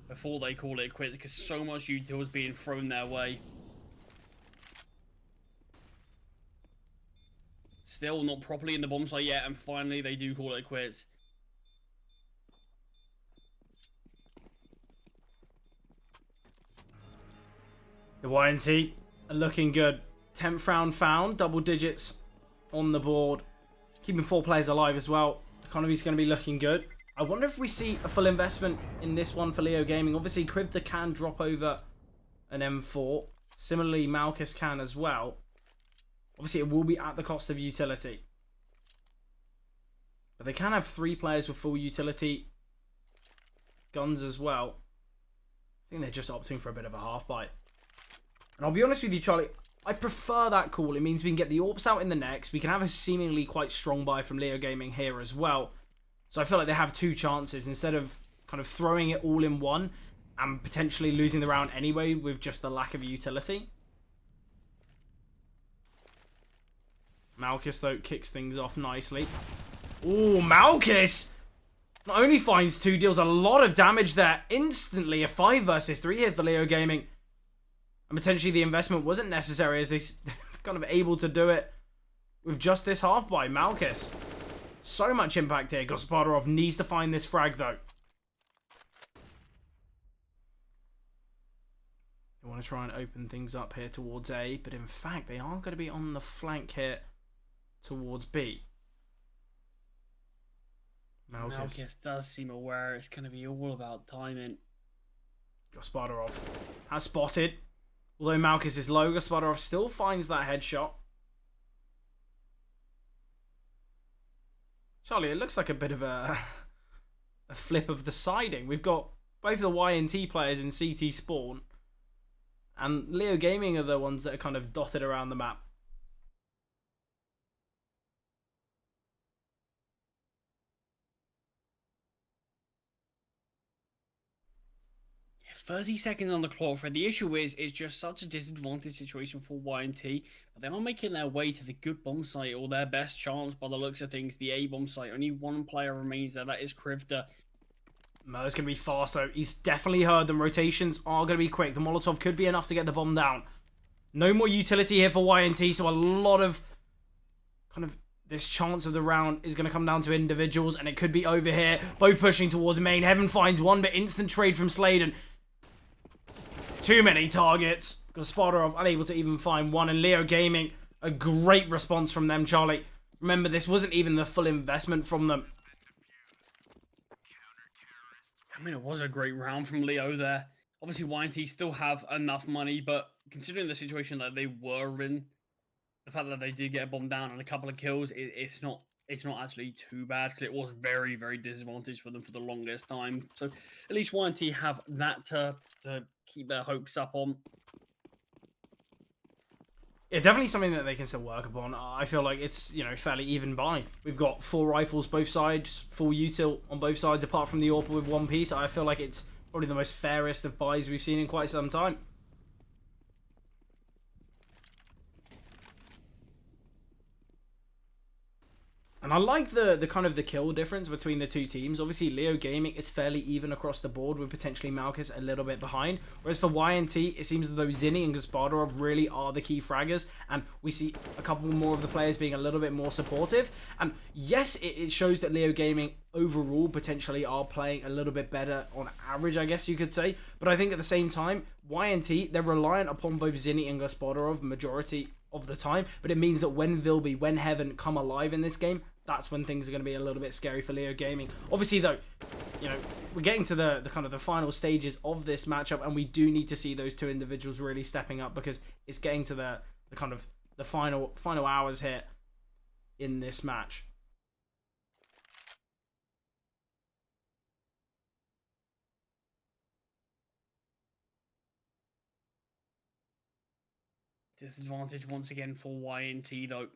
S2: before they call it quits? Because so much util is being thrown their way. Still not properly in the bomb site yet, and finally they do call it quits.
S1: The YNT are looking good. 10th round found, double digits on the board. Keeping 4 players alive as well. Economy's going to be looking good. I wonder if we see a full investment in this one for LeoGaming. Obviously, Krivda can drop over an M4. Similarly, Malkus can as well. Obviously, it will be at the cost of utility. But they can have 3 players with full utility. Guns as well. I think they're just opting for a bit of a half bite. And I'll be honest with you, Charlie, I prefer that call. It means we can get the AWPs out in the next. We can have a seemingly quite strong buy from LeoGaming here as well. So I feel like they have 2 chances instead of kind of throwing it all in one and potentially losing the round anyway with just the lack of utility. Malkus, though, kicks things off nicely. Ooh, Malkus! Not only finds 2, deals a lot of damage there. Instantly a 5 versus 3 hit for LeoGaming. And potentially the investment wasn't necessary as they kind of able to do it with just this half by Malkus. So much impact here. Gospodarov needs to find this frag though. They want to try and open things up here towards A, but in fact they are going to be on the flank here towards B.
S2: Malkus does seem aware it's going to be all about timing.
S1: Gospodarov has spotted. Although Malkus is low, Gospodarov still finds that headshot. Charlie, it looks like a bit of a flip of the siding. We've got both the YNT players in CT spawn, and LeoGaming are the ones that are kind of dotted around the map.
S2: Yeah, 30 seconds on the clock. For the issue is, it's just such a disadvantage situation for YNT. But they are making their way to the good bomb site, or their best chance by the looks of things, the A bomb site. Only 1 player remains there. That is Krivda.
S1: Mer's going to be fast though. He's definitely heard them. Rotations are going to be quick. The Molotov could be enough to get the bomb down. No more utility here for YNT, so a lot of kind of this chance of the round is going to come down to individuals, and it could be over here. Both pushing towards main. Heaven finds one, but instant trade from Sladen. Too many targets. Gospodarov unable to even find one, and LeoGaming, a great response from them, Charlie. Remember, this wasn't even the full investment from them.
S2: I mean, it was a great round from Leo there. Obviously, YNT still have enough money, but considering the situation that they were in, the fact that they did get a bomb down and a couple of kills, it's not actually too bad, because it was very, very disadvantaged for them for the longest time. So at least YNT have that to keep their hopes up on.
S1: Yeah, definitely something that they can still work upon. I feel like it's, you know, fairly even buy. We've got 4 rifles both sides, full util on both sides, apart from the AWP with 1 piece. I feel like it's probably the most fairest of buys we've seen in quite some time. And I like the kind of the kill difference between the two teams. Obviously, LeoGaming is fairly even across the board, with potentially Malchus a little bit behind. Whereas for YNT, it seems as though Zinni and Gasparov really are the key fraggers. And we see a couple more of the players being a little bit more supportive. And yes, it shows that LeoGaming overall potentially are playing a little bit better on average, I guess you could say. But I think at the same time, YNT, they're reliant upon both Zinni and Gasparov majority of the time, but it means that when Vilby, when Heaven come alive in this game, that's when things are going to be a little bit scary for LeoGaming. Obviously, though, you know, we're getting to the kind of the final stages of this matchup, and we do need to see those two individuals really stepping up, because it's getting to the kind of the final hours here in this match.
S2: Disadvantage once again for YNT though.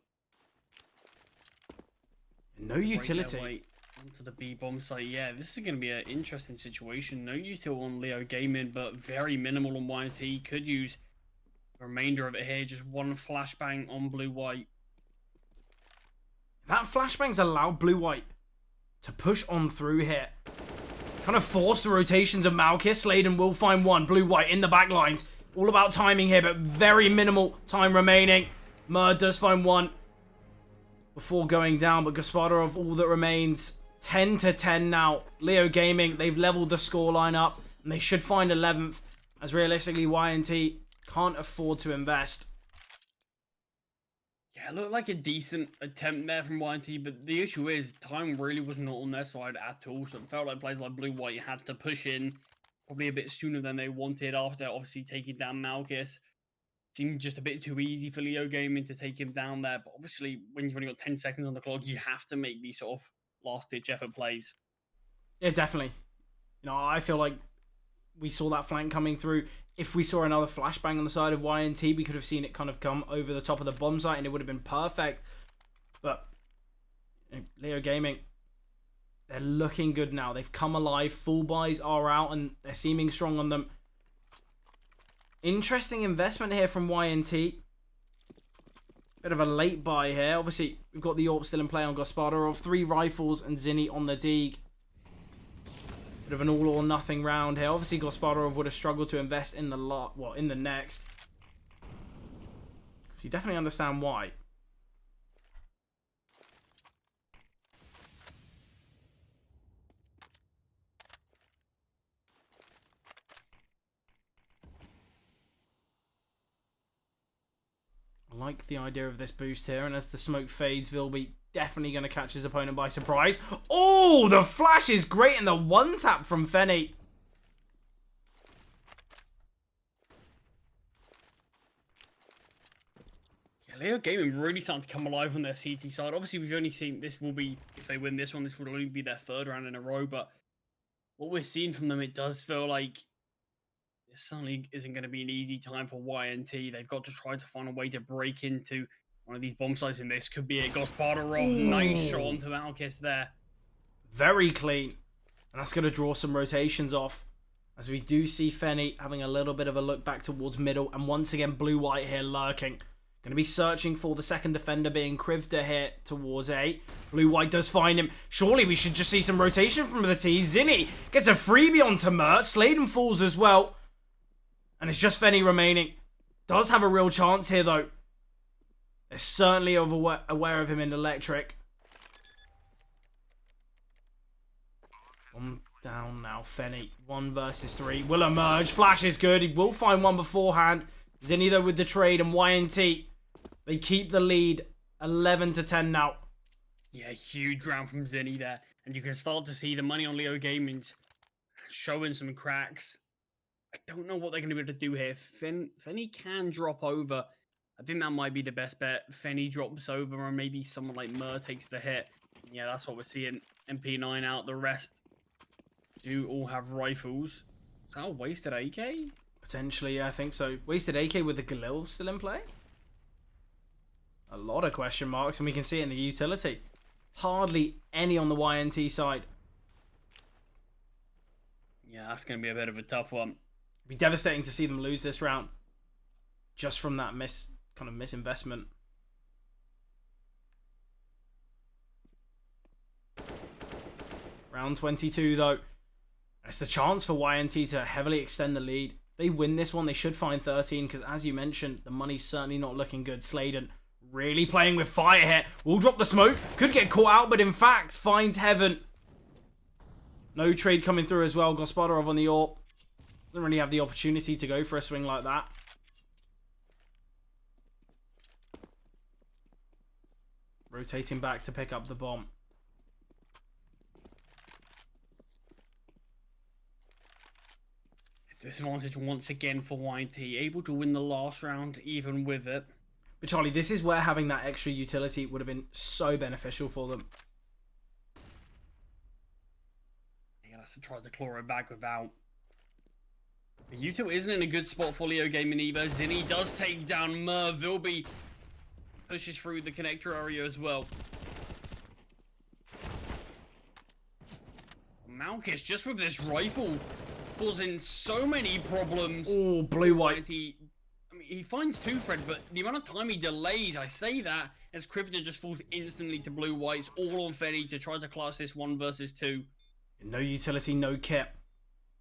S1: No utility.
S2: Onto the B bomb site. Yeah, this is going to be an interesting situation. No util on LeoGaming, but very minimal on YNT. Could use the remainder of it here. Just one flashbang on blue-white.
S1: That flashbang's allowed blue-white to push on through here. Kind of force the rotations of Malchus. Sladen will find one. Blue-white in the back lines. All about timing here, but very minimal time remaining. Murd does find one before going down, but Gasparov, all that remains. 10 to 10 now. LeoGaming, they've leveled the scoreline up, and they should find 11th, as realistically YNT can't afford to invest.
S2: Yeah, it looked like a decent attempt there from YNT, but the issue is time really was not on their side at all, so it felt like players like blue-white had to push in probably a bit sooner than they wanted after obviously taking down Malchus. Seemed just a bit too easy for LeoGaming to take him down there, but obviously when you've only got 10 seconds on the clock, you have to make these sort of last-ditch effort plays.
S1: Yeah, definitely. You know, I feel like we saw that flank coming through. If we saw another flashbang on the side of YNT, we could have seen it kind of come over the top of the bomb site, and it would have been perfect. But you know, LeoGaming, they're looking good now. They've come alive. Full buys are out, and they're seeming strong on them. Interesting investment here from YNT. Bit of a late buy here. Obviously, we've got the AWP still in play on Gasparov. 3 rifles and Zinni on the Deeg. Bit of an all or nothing round here. Obviously, Gasparov would have struggled to invest in the in the next. So you definitely understand why. I like the idea of this boost here, and as the smoke fades, Vilby definitely going to catch his opponent by surprise. Oh, the flash is great, and the one tap from Fenny.
S2: Yeah, LeoGaming really starting to come alive on their CT side. Obviously, we've only seen this will be, if they win this one, this would only be their 3rd round in a row, but what we're seeing from them, it does feel like this certainly isn't going to be an easy time for YNT. They've got to try to find a way to break into one of these bomb sites, and this could be it. Gasparov, nice shot onto Malchus there.
S1: Very clean. And that's going to draw some rotations off, as we do see Fenny having a little bit of a look back towards middle, and once again blue-white here lurking. Going to be searching for the second defender, being Krivda here towards A. Blue-white does find him. Surely we should just see some rotation from the T. Zinni gets a freebie onto Mert. Sladen falls as well. And it's just Fenny remaining. Does have a real chance here, though. They're certainly aware of him in electric. One down now. Fenny. 1 versus 3. Will emerge. Flash is good. He will find one beforehand. Zinni, though, with the trade, and YNT. They keep the lead. 11 to 10 now.
S2: Yeah, huge round from Zinni there. And you can start to see the money on LeoGaming's showing some cracks. I don't know what they're going to be able to do here. Fenny can drop over. I think that might be the best bet. Fenny drops over, or maybe someone like Mur takes the hit. Yeah, that's what we're seeing. MP9 out. The rest do all have rifles. Is that a wasted AK?
S1: Potentially, yeah, I think so. Wasted AK with the Galil still in play? A lot of question marks, and we can see it in the utility. Hardly any on the YNT side.
S2: Yeah, that's going to be a bit of a tough one.
S1: It'd be devastating to see them lose this round. Just from that misinvestment. Round 22, though. It's the chance for YNT to heavily extend the lead. If they win this one, they should find 13, because as you mentioned, the money's certainly not looking good. Sladen really playing with fire here. Will drop the smoke. Could get caught out, but in fact, finds Heaven. No trade coming through as well. Gospodarov on the AWP. Doesn't really have the opportunity to go for a swing like that. Rotating back to pick up the bomb.
S2: Disadvantage once again for YNT. Able to win the last round even with it.
S1: But Charlie, this is where having that extra utility would have been so beneficial for them.
S2: He has to try to claw it back without. Util isn't in a good spot for LeoGaming either. Zinni does take down Merv. Vilby pushes through the connector area as well. Malkus just with this rifle causing so many problems.
S1: Oh, blue-white.
S2: I mean, he finds two Fred, but the amount of time he delays, I say that, as Krypton just falls instantly to blue-whites, all on Fenny to try to class this 1 versus 2.
S1: No utility, no kit.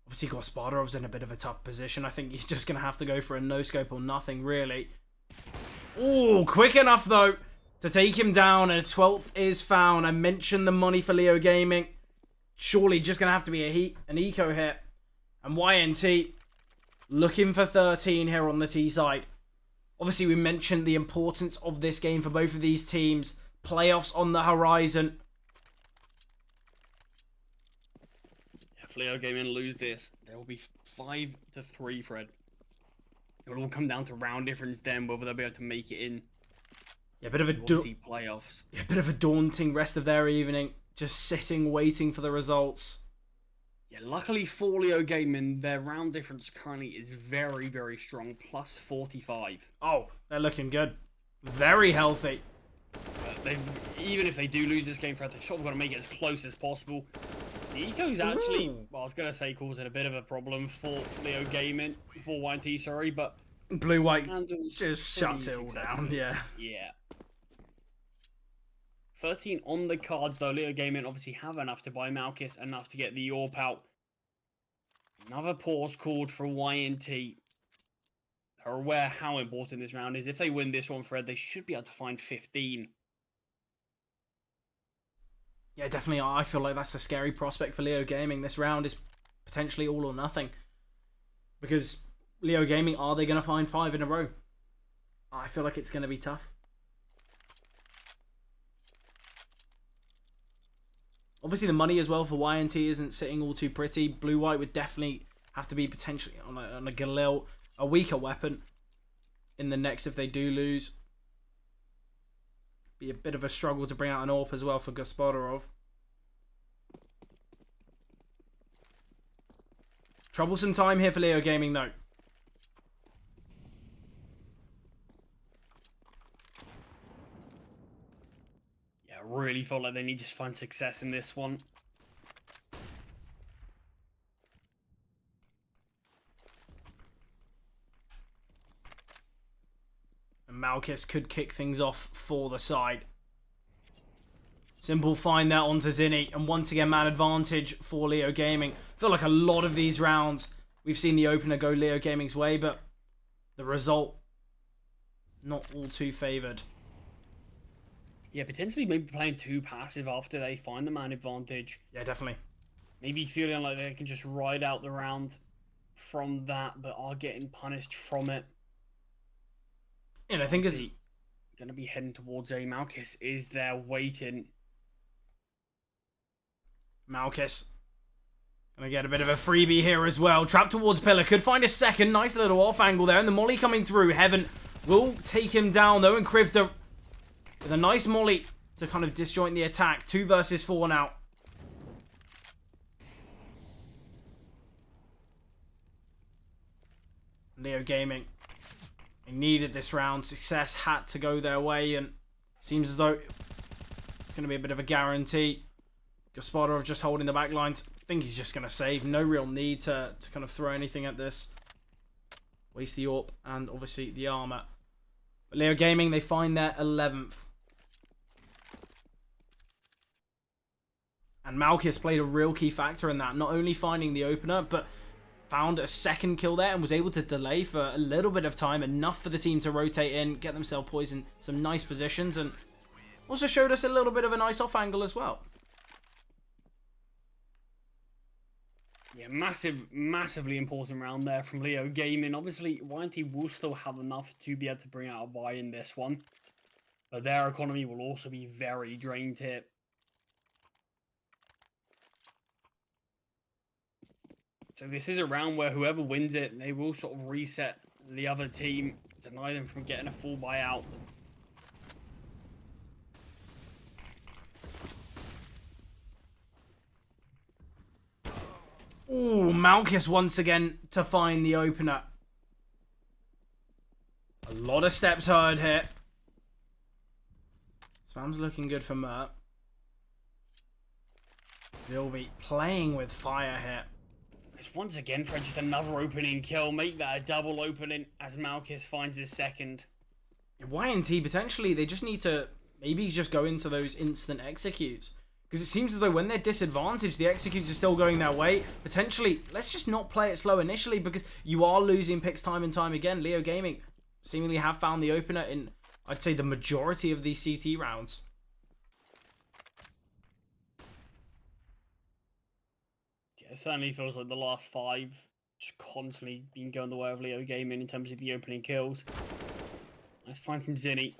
S1: Obviously, Gospodarov's in a bit of a tough position. I think you're just going to have to go for a no-scope or nothing, really. Oh, quick enough, though, to take him down, and a 12th is found. I mentioned the money for LeoGaming. Surely just going to have to be an eco hit. And YNT looking for 13 here on the T side. Obviously, we mentioned the importance of this game for both of these teams. Playoffs on the horizon.
S2: If LeoGaming lose this, there will be 5-3, Fred. It will all come down to round difference then, whether they'll be able to make it in.
S1: Yeah, a bit of a
S2: playoffs.
S1: Yeah, a bit of a daunting rest of their evening. Just sitting, waiting for the results.
S2: Yeah, luckily for LeoGaming, their round difference currently is very, very strong. Plus 45.
S1: Oh, they're looking good. Very healthy.
S2: Even if they do lose this game, Fred, they've sort of got to make it as close as possible. The eco's actually, well, I was going to say causing a bit of a problem for LeoGaming, for YNT, sorry, but...
S1: Blue-white just shuts it all down, yeah.
S2: Yeah. 13 on the cards, though. LeoGaming obviously have enough to buy Malkus, enough to get the AWP out. Another pause called for YNT. They're aware how important this round is. If they win this one, Fred, they should be able to find 15.
S1: Yeah, definitely. I feel like that's a scary prospect for LeoGaming. This round is potentially all or nothing. Because LeoGaming, are they going to find 5 in a row? I feel like it's going to be tough. Obviously, the money as well for YNT isn't sitting all too pretty. Blue-white would definitely have to be potentially on a Galil, a weaker weapon in the next if they do lose. Be a bit of a struggle to bring out an AWP as well for Gospodarov. Troublesome time here for LeoGaming, though.
S2: Really felt like they need to find success in this one.
S1: And Malkus could kick things off for the side. Simple find that onto Zinni. And once again, man advantage for LeoGaming. I feel like a lot of these rounds, we've seen the opener go LeoGaming's way, but the result, not all too favoured.
S2: Yeah, potentially maybe playing too passive after they find the man advantage.
S1: Yeah, definitely.
S2: Maybe feeling like they can just ride out the round from that, but are getting punished from it.
S1: And I think it's
S2: going to be heading towards a Malkus. Is there waiting?
S1: Malkus going to get a bit of a freebie here as well. Trapped towards pillar. Could find a second. Nice little off angle there. And the molly coming through. Heaven will take him down though. And Krivda with a nice molly to kind of disjoint the attack. 2 versus 4 now. LeoGaming, they needed this round. Success had to go their way, and seems as though it's going to be a bit of a guarantee. Gospodarov just holding the back lines. I think he's just going to save. No real need to kind of throw anything at this. Waste the AWP and obviously the armor. But LeoGaming, they find their 11th. And Malchus played a real key factor in that, not only finding the opener, but found a second kill there and was able to delay for a little bit of time, enough for the team to rotate in, get themselves poised in some nice positions, and also showed us a little bit of a nice off angle as well.
S2: Yeah, massively important round there from LeoGaming. Obviously, YNT will still have enough to be able to bring out a buy in this one, but their economy will also be very drained here. So this is a round where whoever wins it, they will sort of reset the other team, deny them from getting a full buyout.
S1: Ooh, Malchus once again to find the opener. A lot of steps heard here. Spam's looking good for Mert. They'll be playing with fire here.
S2: It's once again for just another opening kill. Make that a double opening as Malchus finds his second.
S1: YNT, potentially, they just need to maybe just go into those instant executes. Because it seems as though when they're disadvantaged, the executes are still going their way. Potentially, let's just not play it slow initially, because you are losing picks time and time again. LeoGaming seemingly have found the opener in, I'd say, the majority of these CT rounds.
S2: It certainly feels like the last 5 just constantly been going the way of LeoGaming in terms of the opening kills. That's fine from Zinni.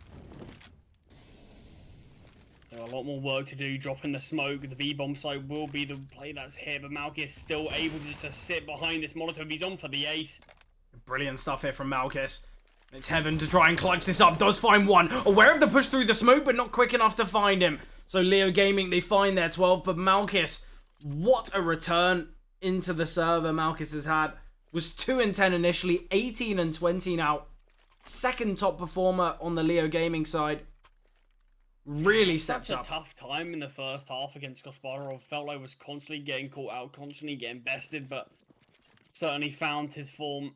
S2: There are a lot more work to do, dropping the smoke. The B-bomb site will be the play that's here, but Malchus still able just to sit behind this Molotov. He's on for the ace.
S1: Brilliant stuff here from Malchus. It's Heaven to try and clutch this up. Does find one. Aware of the push through the smoke, but not quick enough to find him. So LeoGaming, they find their 12, but Malchus, what a return into the server Malchus has had. Was 2 and 10 initially, 18 and 20 now. Second top performer on the LeoGaming side. Really stepped up.
S2: Such a tough time in the first half against Kasparov. Felt like was constantly getting caught out, constantly getting bested, but certainly found his form.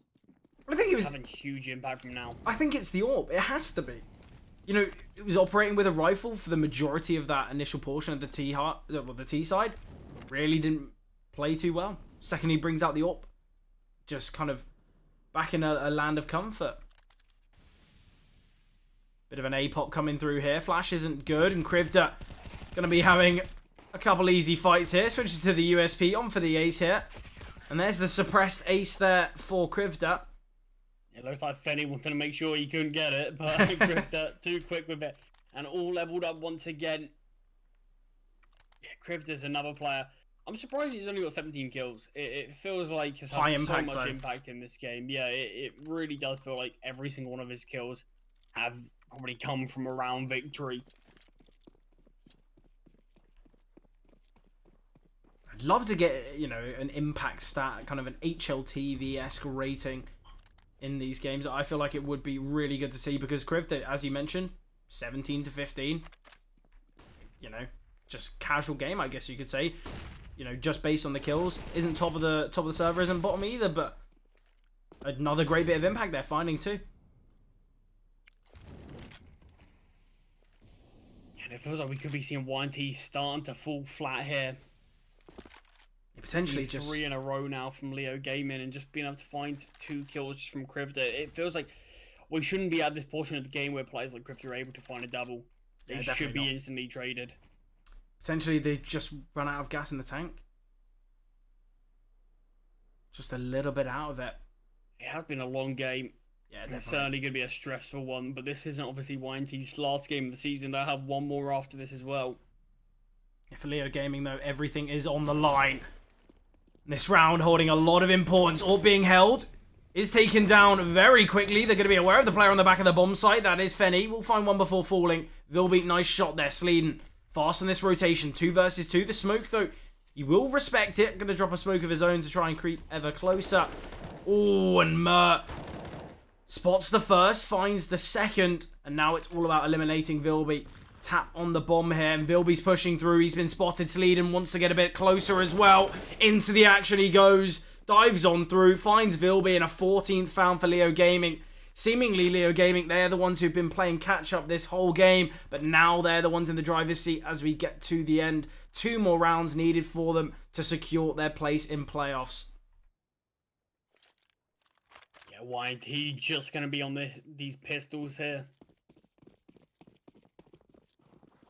S1: I think it was
S2: having huge impact from now.
S1: I think it's the AWP. It has to be. You know, it was operating with a rifle for the majority of that initial portion of the T side. Really didn't play too well. Second, he brings out the AWP. Just kind of back in a land of comfort. Bit of an A-pop coming through here. Flash isn't good, and Krivda going to be having a couple easy fights here. Switches to the USP, on for the ace here. And there's the suppressed ace there for Krivda.
S2: It looks like Fenny wanted to make sure he couldn't get it, but Krivda too quick with it. And all leveled up once again. Yeah, Krivda's another player. I'm surprised he's only got 17 kills. It feels like he's had so much impact in this game. Yeah, it really does feel like every single one of his kills have probably come from around victory.
S1: I'd love to get, you know, an impact stat, kind of an HLTV-esque rating in these games. I feel like it would be really good to see, because Krivda, as you mentioned, 17 to 15. You know, just casual game, I guess you could say. You know, just based on the kills, isn't top of the server, isn't bottom either, but another great bit of impact they're finding too.
S2: And it feels like we could be seeing YNT starting to fall flat here.
S1: Potentially just
S2: 3 in a row now from LeoGaming, and just being able to find 2 kills just from Krivda. It feels like we shouldn't be at this portion of the game where players like Krivda are able to find a double. They should be instantly traded.
S1: Potentially they just run out of gas in the tank. Just a little bit out of it.
S2: It has been a long game.
S1: Yeah, definitely.
S2: It's certainly going to be a stressful one, but this isn't obviously YNT's last game of the season. They'll have one more after this as well.
S1: Yeah, for LeoGaming though, everything is on the line. This round holding a lot of importance. All being held is taken down very quickly. They're going to be aware of the player on the back of the bomb site. That is Fenny. We'll find one before falling. Vilbeat, nice shot there. Sleeden fast on this rotation. 2 versus 2. The smoke, though, he will respect it. Going to drop a smoke of his own to try and creep ever closer. Oh, and Mert spots the first, finds the second, and now it's all about eliminating Vilbeat. Tap on the bomb here, and Vilbeat's pushing through. He's been spotted. Sleeden wants to get a bit closer as well. Into the action he goes. Dives on through. Finds Vilbeat, and a 14th found for LeoGaming. Seemingly, LeoGaming, they're the ones who've been playing catch-up this whole game, but now they're the ones in the driver's seat as we get to the end. 2 more rounds needed for them to secure their place in playoffs.
S2: Yeah, YNT just going to be on these pistols here.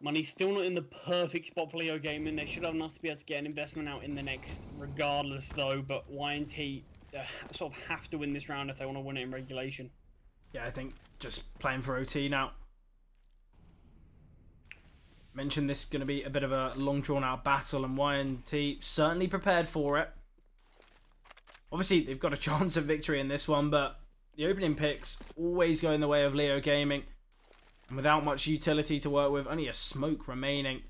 S2: Money's still not in the perfect spot for LeoGaming. They should have enough to be able to get an investment out in the next regardless, though. But YNT sort of have to win this round if they want to win it in regulation.
S1: Yeah, I think just playing for OT now. Mentioned this is going to be a bit of a long drawn-out battle, and YNT certainly prepared for it. Obviously, they've got a chance of victory in this one, but the opening picks always go in the way of LeoGaming. And without much utility to work with, only a smoke remaining.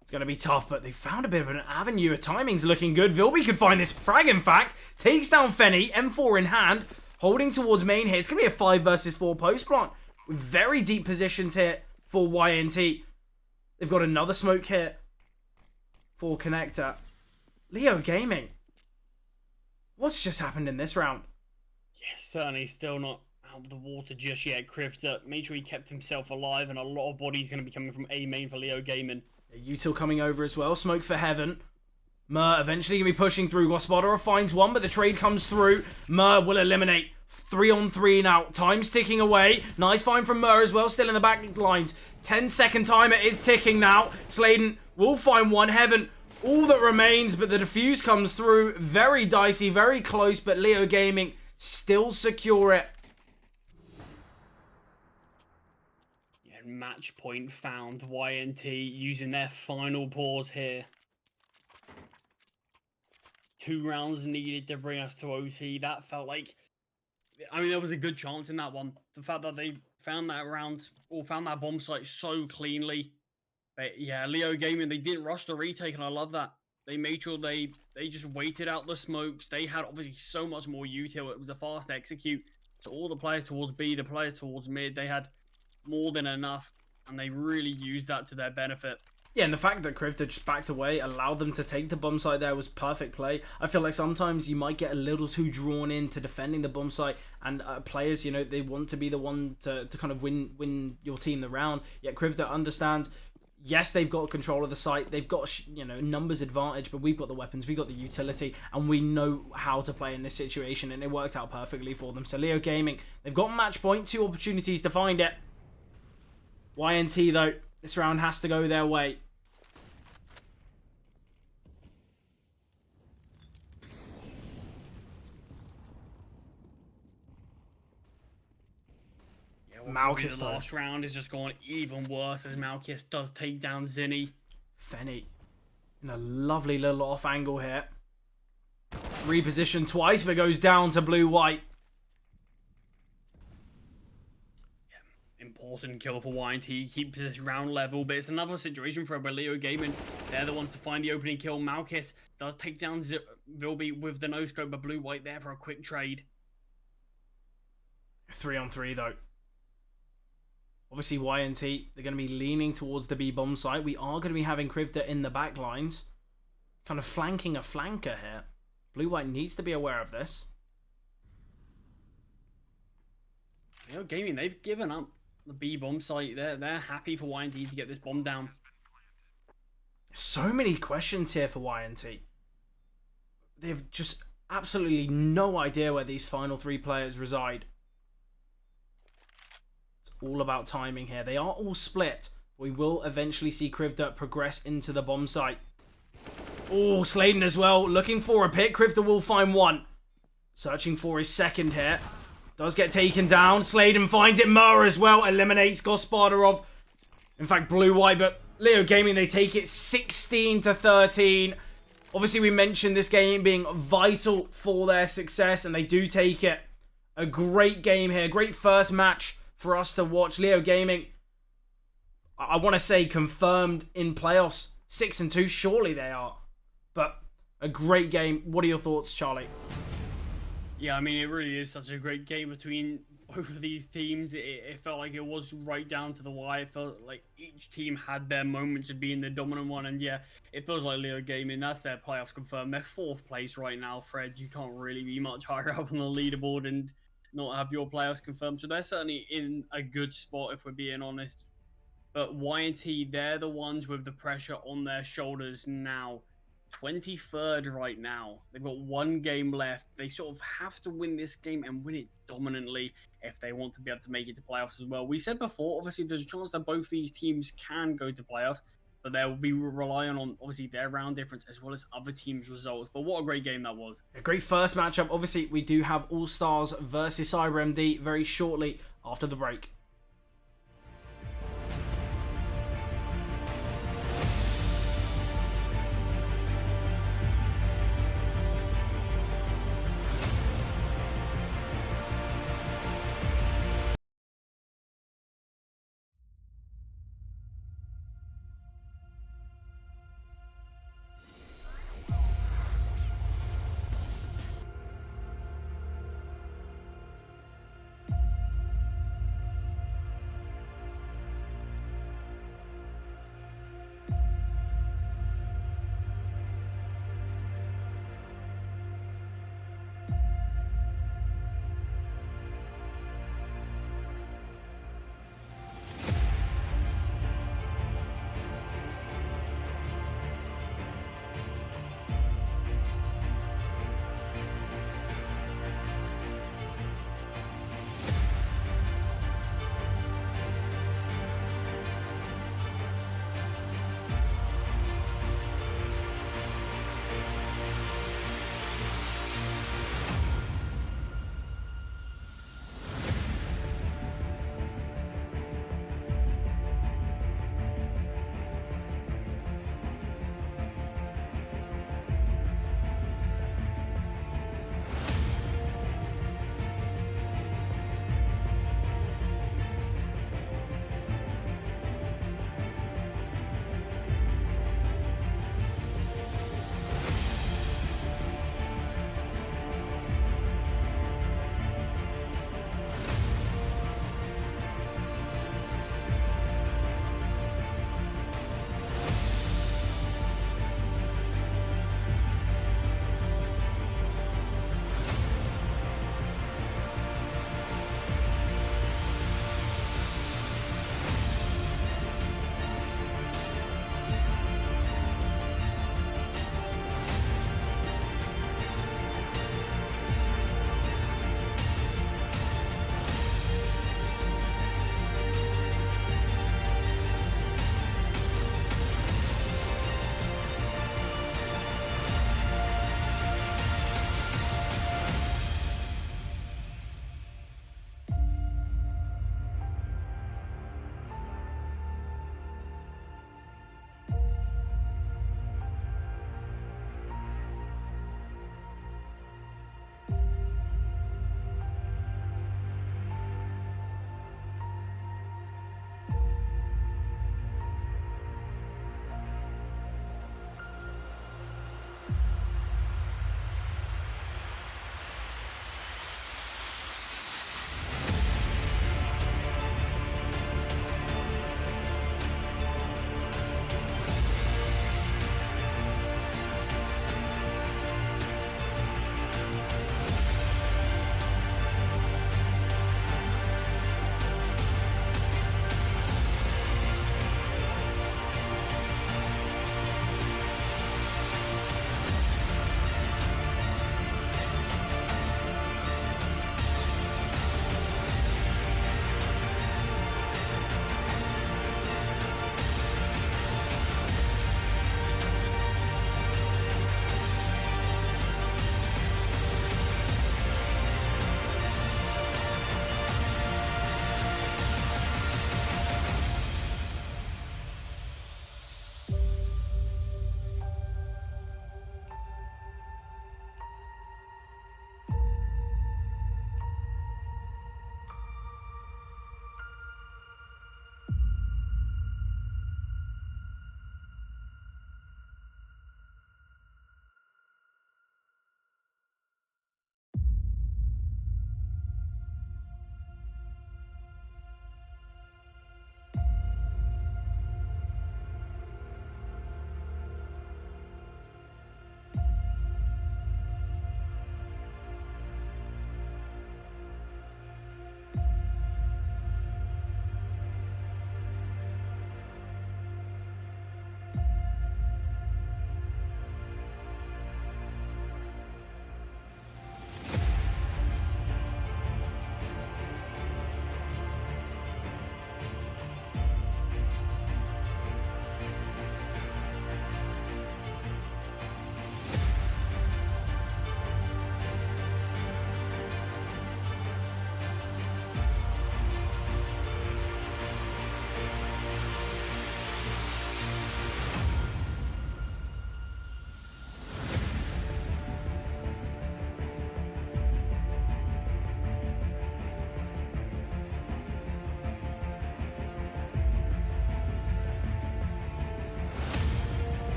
S1: It's going to be tough, but they found a bit of an avenue. Her timing's looking good. Vilby could find this frag, in fact. Takes down Fenny, M4 in hand, holding towards main here. It's going to be a 5 versus 4 post plant. With very deep positions here for YNT. They've got another smoke hit for Connector. LeoGaming. What's just happened in this round?
S2: Yeah, certainly still not out of the water just yet. Crifter made sure he kept himself alive, and a lot of bodies going to be coming from A main for LeoGaming.
S1: Util coming over as well. Smoke for Heaven. Mur eventually going to be pushing through. Gospodarov finds one, but the trade comes through. Mur will eliminate. 3 on 3 now. Time's ticking away. Nice find from Mur as well. Still in the back lines. 10-second timer is ticking now. Sladen will find one. Heaven, all that remains, but the defuse comes through. Very dicey, very close, but LeoGaming still secure it.
S2: Match point found. YNT using their final pause here. 2 rounds needed to bring us to OT. That felt like, I mean, there was a good chance in that one. The fact that they found that round, or found that bomb site so cleanly. But yeah, LeoGaming, they didn't rush the retake, and I love that. They made sure they just waited out the smokes. They had obviously so much more util. It was a fast execute. So all the players towards B, the players towards mid, they had more than enough, and they really used that to their benefit.
S1: Yeah, and the fact that Crifter just backed away, allowed them to take the bomb site there, was perfect play. I feel like sometimes you might get a little too drawn into defending the bomb site, and players, you know, they want to be the one to kind of win your team the round. Yet Crifter understands, yes, they've got control of the site, they've got, you know, numbers advantage, but we've got the weapons, we've got the utility, and we know how to play in this situation, and it worked out perfectly for them. So LeoGaming, they've got match point, 2 opportunities to find it. YNT, though, this round has to go their way.
S2: Yeah,
S1: Malchus,
S2: the last round is just going even worse as Malchus does take down Zinni.
S1: Fenny in a lovely little off angle here. Repositioned twice, but goes down to blue-white.
S2: Important kill for YNT, keeps this round level, but it's another situation for LeoGaming. They're the ones to find the opening kill. Malchus does take down Vilby with the no-scope, but blue-white there for a quick trade.
S1: 3 on 3, though. Obviously, YNT, they're going to be leaning towards the B bomb site. We are going to be having Crifter in the back lines. Kind of flanking a flanker here. Blue-white needs to be aware of this.
S2: LeoGaming, they've given up the B bomb site. They're happy for YNT to get this bomb down.
S1: So many questions here for YNT. They've just absolutely no idea where these final 3 players reside. It's all about timing here. They are all split. We will eventually see Crifter progress into the bomb site. Oh, Sladen as well, looking for a pick. Crifter will find one. Searching for his second here. Does get taken down. Sladen finds it. Mur as well. Eliminates Gospodarov. In fact, blue-white, but LeoGaming, they take it 16-13. Obviously, we mentioned this game being vital for their success, and they do take it. A great game here. Great first match for us to watch. LeoGaming, I want to say, confirmed in playoffs. 6-2, surely they are. But a great game. What are your thoughts, Charlie?
S2: Yeah, I mean, it really is such a great game between both of these teams. It felt like it was right down to the wire. It felt like each team had their moments of being the dominant one. And yeah, it feels like LeoGaming, that's their playoffs confirmed. They're 4th place right now, Fred. You can't really be much higher up on the leaderboard. And not have your playoffs confirmed. So they're certainly in a good spot, if we're being honest. But YNT, they're the ones with the pressure on their shoulders now. 23rd right now. They've got one game left. They sort of have to win this game and win it dominantly if they want to be able to make it to playoffs as well. We said before, obviously, there's a chance that both these teams can go to playoffs, but they'll be relying on, obviously, their round difference as well as other teams' results. But what a great game that was.
S1: A great first matchup. Obviously, we do have All Stars versus CyberMD very shortly after the break.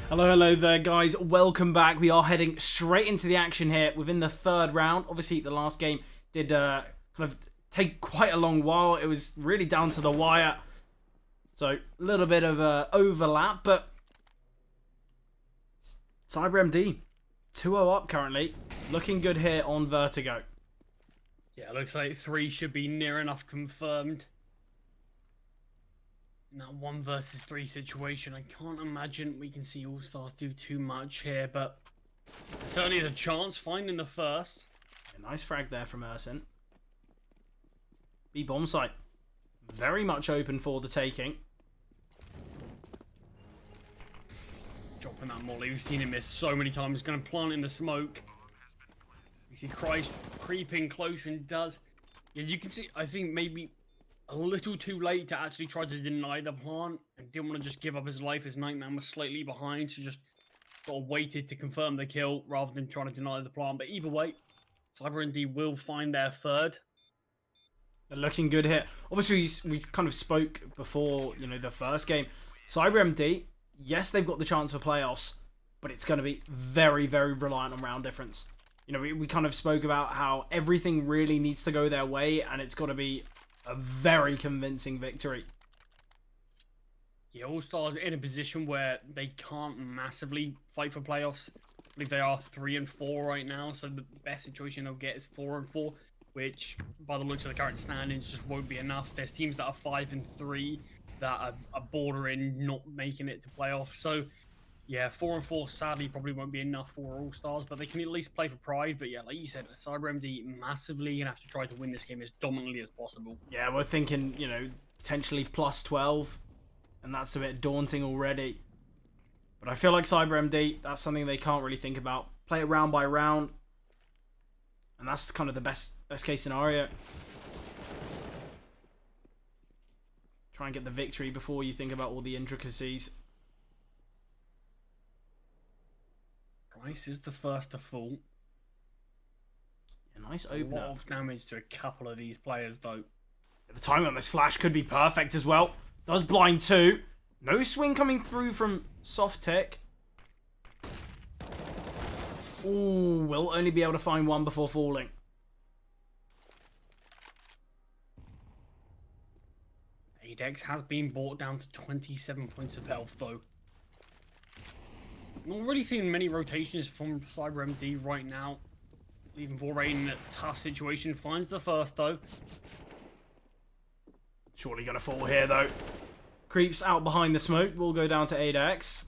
S1: Hello there, guys. Welcome back. We are heading straight into the action here within the third round. Obviously, the last game did kind of take quite a long while. It was really down to the wire. So, a little bit of overlap, but CyberMD 2-0 up currently. Looking good here on Vertigo.
S2: Yeah, looks like 3 should be near enough confirmed. In that 1 versus 3 situation, I can't imagine we can see All Stars do too much here, but certainly there's a chance finding the first.
S1: A nice frag there from Ursin. B bomb site. Very much open for the taking.
S2: Dropping that molly. We've seen him miss so many times. Going to plant in the smoke. You see Christ creeping closer and does. Yeah, you can see, I think maybe a little too late to actually try to deny the plant and didn't want to just give up his life as Nightman was slightly behind, so just sort of waited to confirm the kill rather than trying to deny the plant. But either way, CyberMD will find their third.
S1: They're looking good here. Obviously, we kind of spoke before, you know, the first game. CyberMD, yes, they've got the chance for playoffs, but it's going to be very, very reliant on round difference. You know, we kind of spoke about how everything really needs to go their way, and it's got to be a very convincing victory.
S2: Yeah, All Stars in a position where they can't massively fight for playoffs. I believe they are 3 and 4 right now, so the best situation they'll get is 4 and 4, which by the looks of the current standings just won't be enough. There's teams that are 5 and 3 that are bordering not making it to playoffs. So yeah, 4 and 4 sadly probably won't be enough for All Stars, but they can at least play for pride. But yeah, like you said, CyberMD massively gonna have to try to win this game as dominantly as possible.
S1: Yeah, we're thinking, you know, potentially plus 12, and that's a bit daunting already. But I feel like CyberMD, that's something they can't really think about. Play it round by round, and that's kind of the best case scenario. Try and get the victory before you think about all the intricacies.
S2: Price is the first to fall.
S1: A nice
S2: A
S1: opener.
S2: lot of damage to a couple of these players, though.
S1: The timing on this flash could be perfect as well. Does blind 2. No swing coming through from Soft Tick. Ooh, will only be able to find 1 before falling.
S2: Adex has been brought down to 27 points of health, though. Not really seeing many rotations from CyberMD right now. Leaving Vorrain in a tough situation. Finds the first, though.
S1: Surely gonna fall here, though. Creeps out behind the smoke. Will go down to Adex.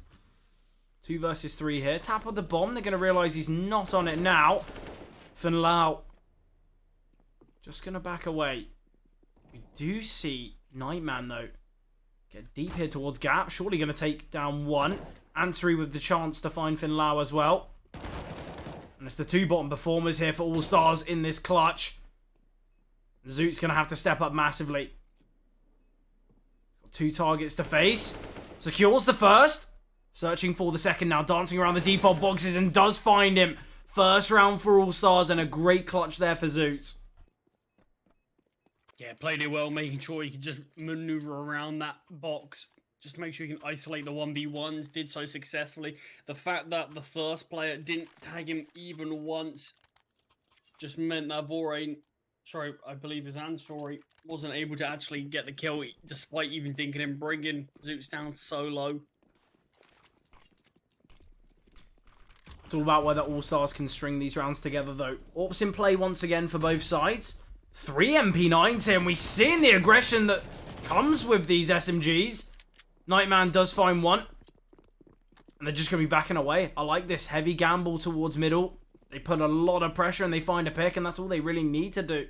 S1: 2 versus 3 here. Tap of the bomb. They're gonna realise he's not on it now. Finlau just gonna back away. We do see Nightman, though, get deep here towards Gap. Surely gonna take down 1. Answery with the chance to find Finlau as well. And it's the 2 bottom performers here for All Stars in this clutch. Zoot's going to have to step up massively. Got 2 targets to face. Secures the first. Searching for the second now. Dancing around the default boxes and does find him. First round for All Stars and a great clutch there for Zoot.
S2: Yeah, played it well, making sure he could just maneuver around that box. Just to make sure you can isolate the 1v1s, did so successfully. The fact that the first player didn't tag him even once just meant that Vorrain, sorry, I believe his Ansori, wasn't able to actually get the kill, despite even thinking him bringing Zoots down so low.
S1: It's all about whether All Stars can string these rounds together, though. Orps in play once again for both sides. 3 MP9s here, and we're seeing the aggression that comes with these SMGs. Nightman does find 1. And they're just going to be backing away. I like this heavy gamble towards middle. They put a lot of pressure and they find a pick, and that's all they really need to do.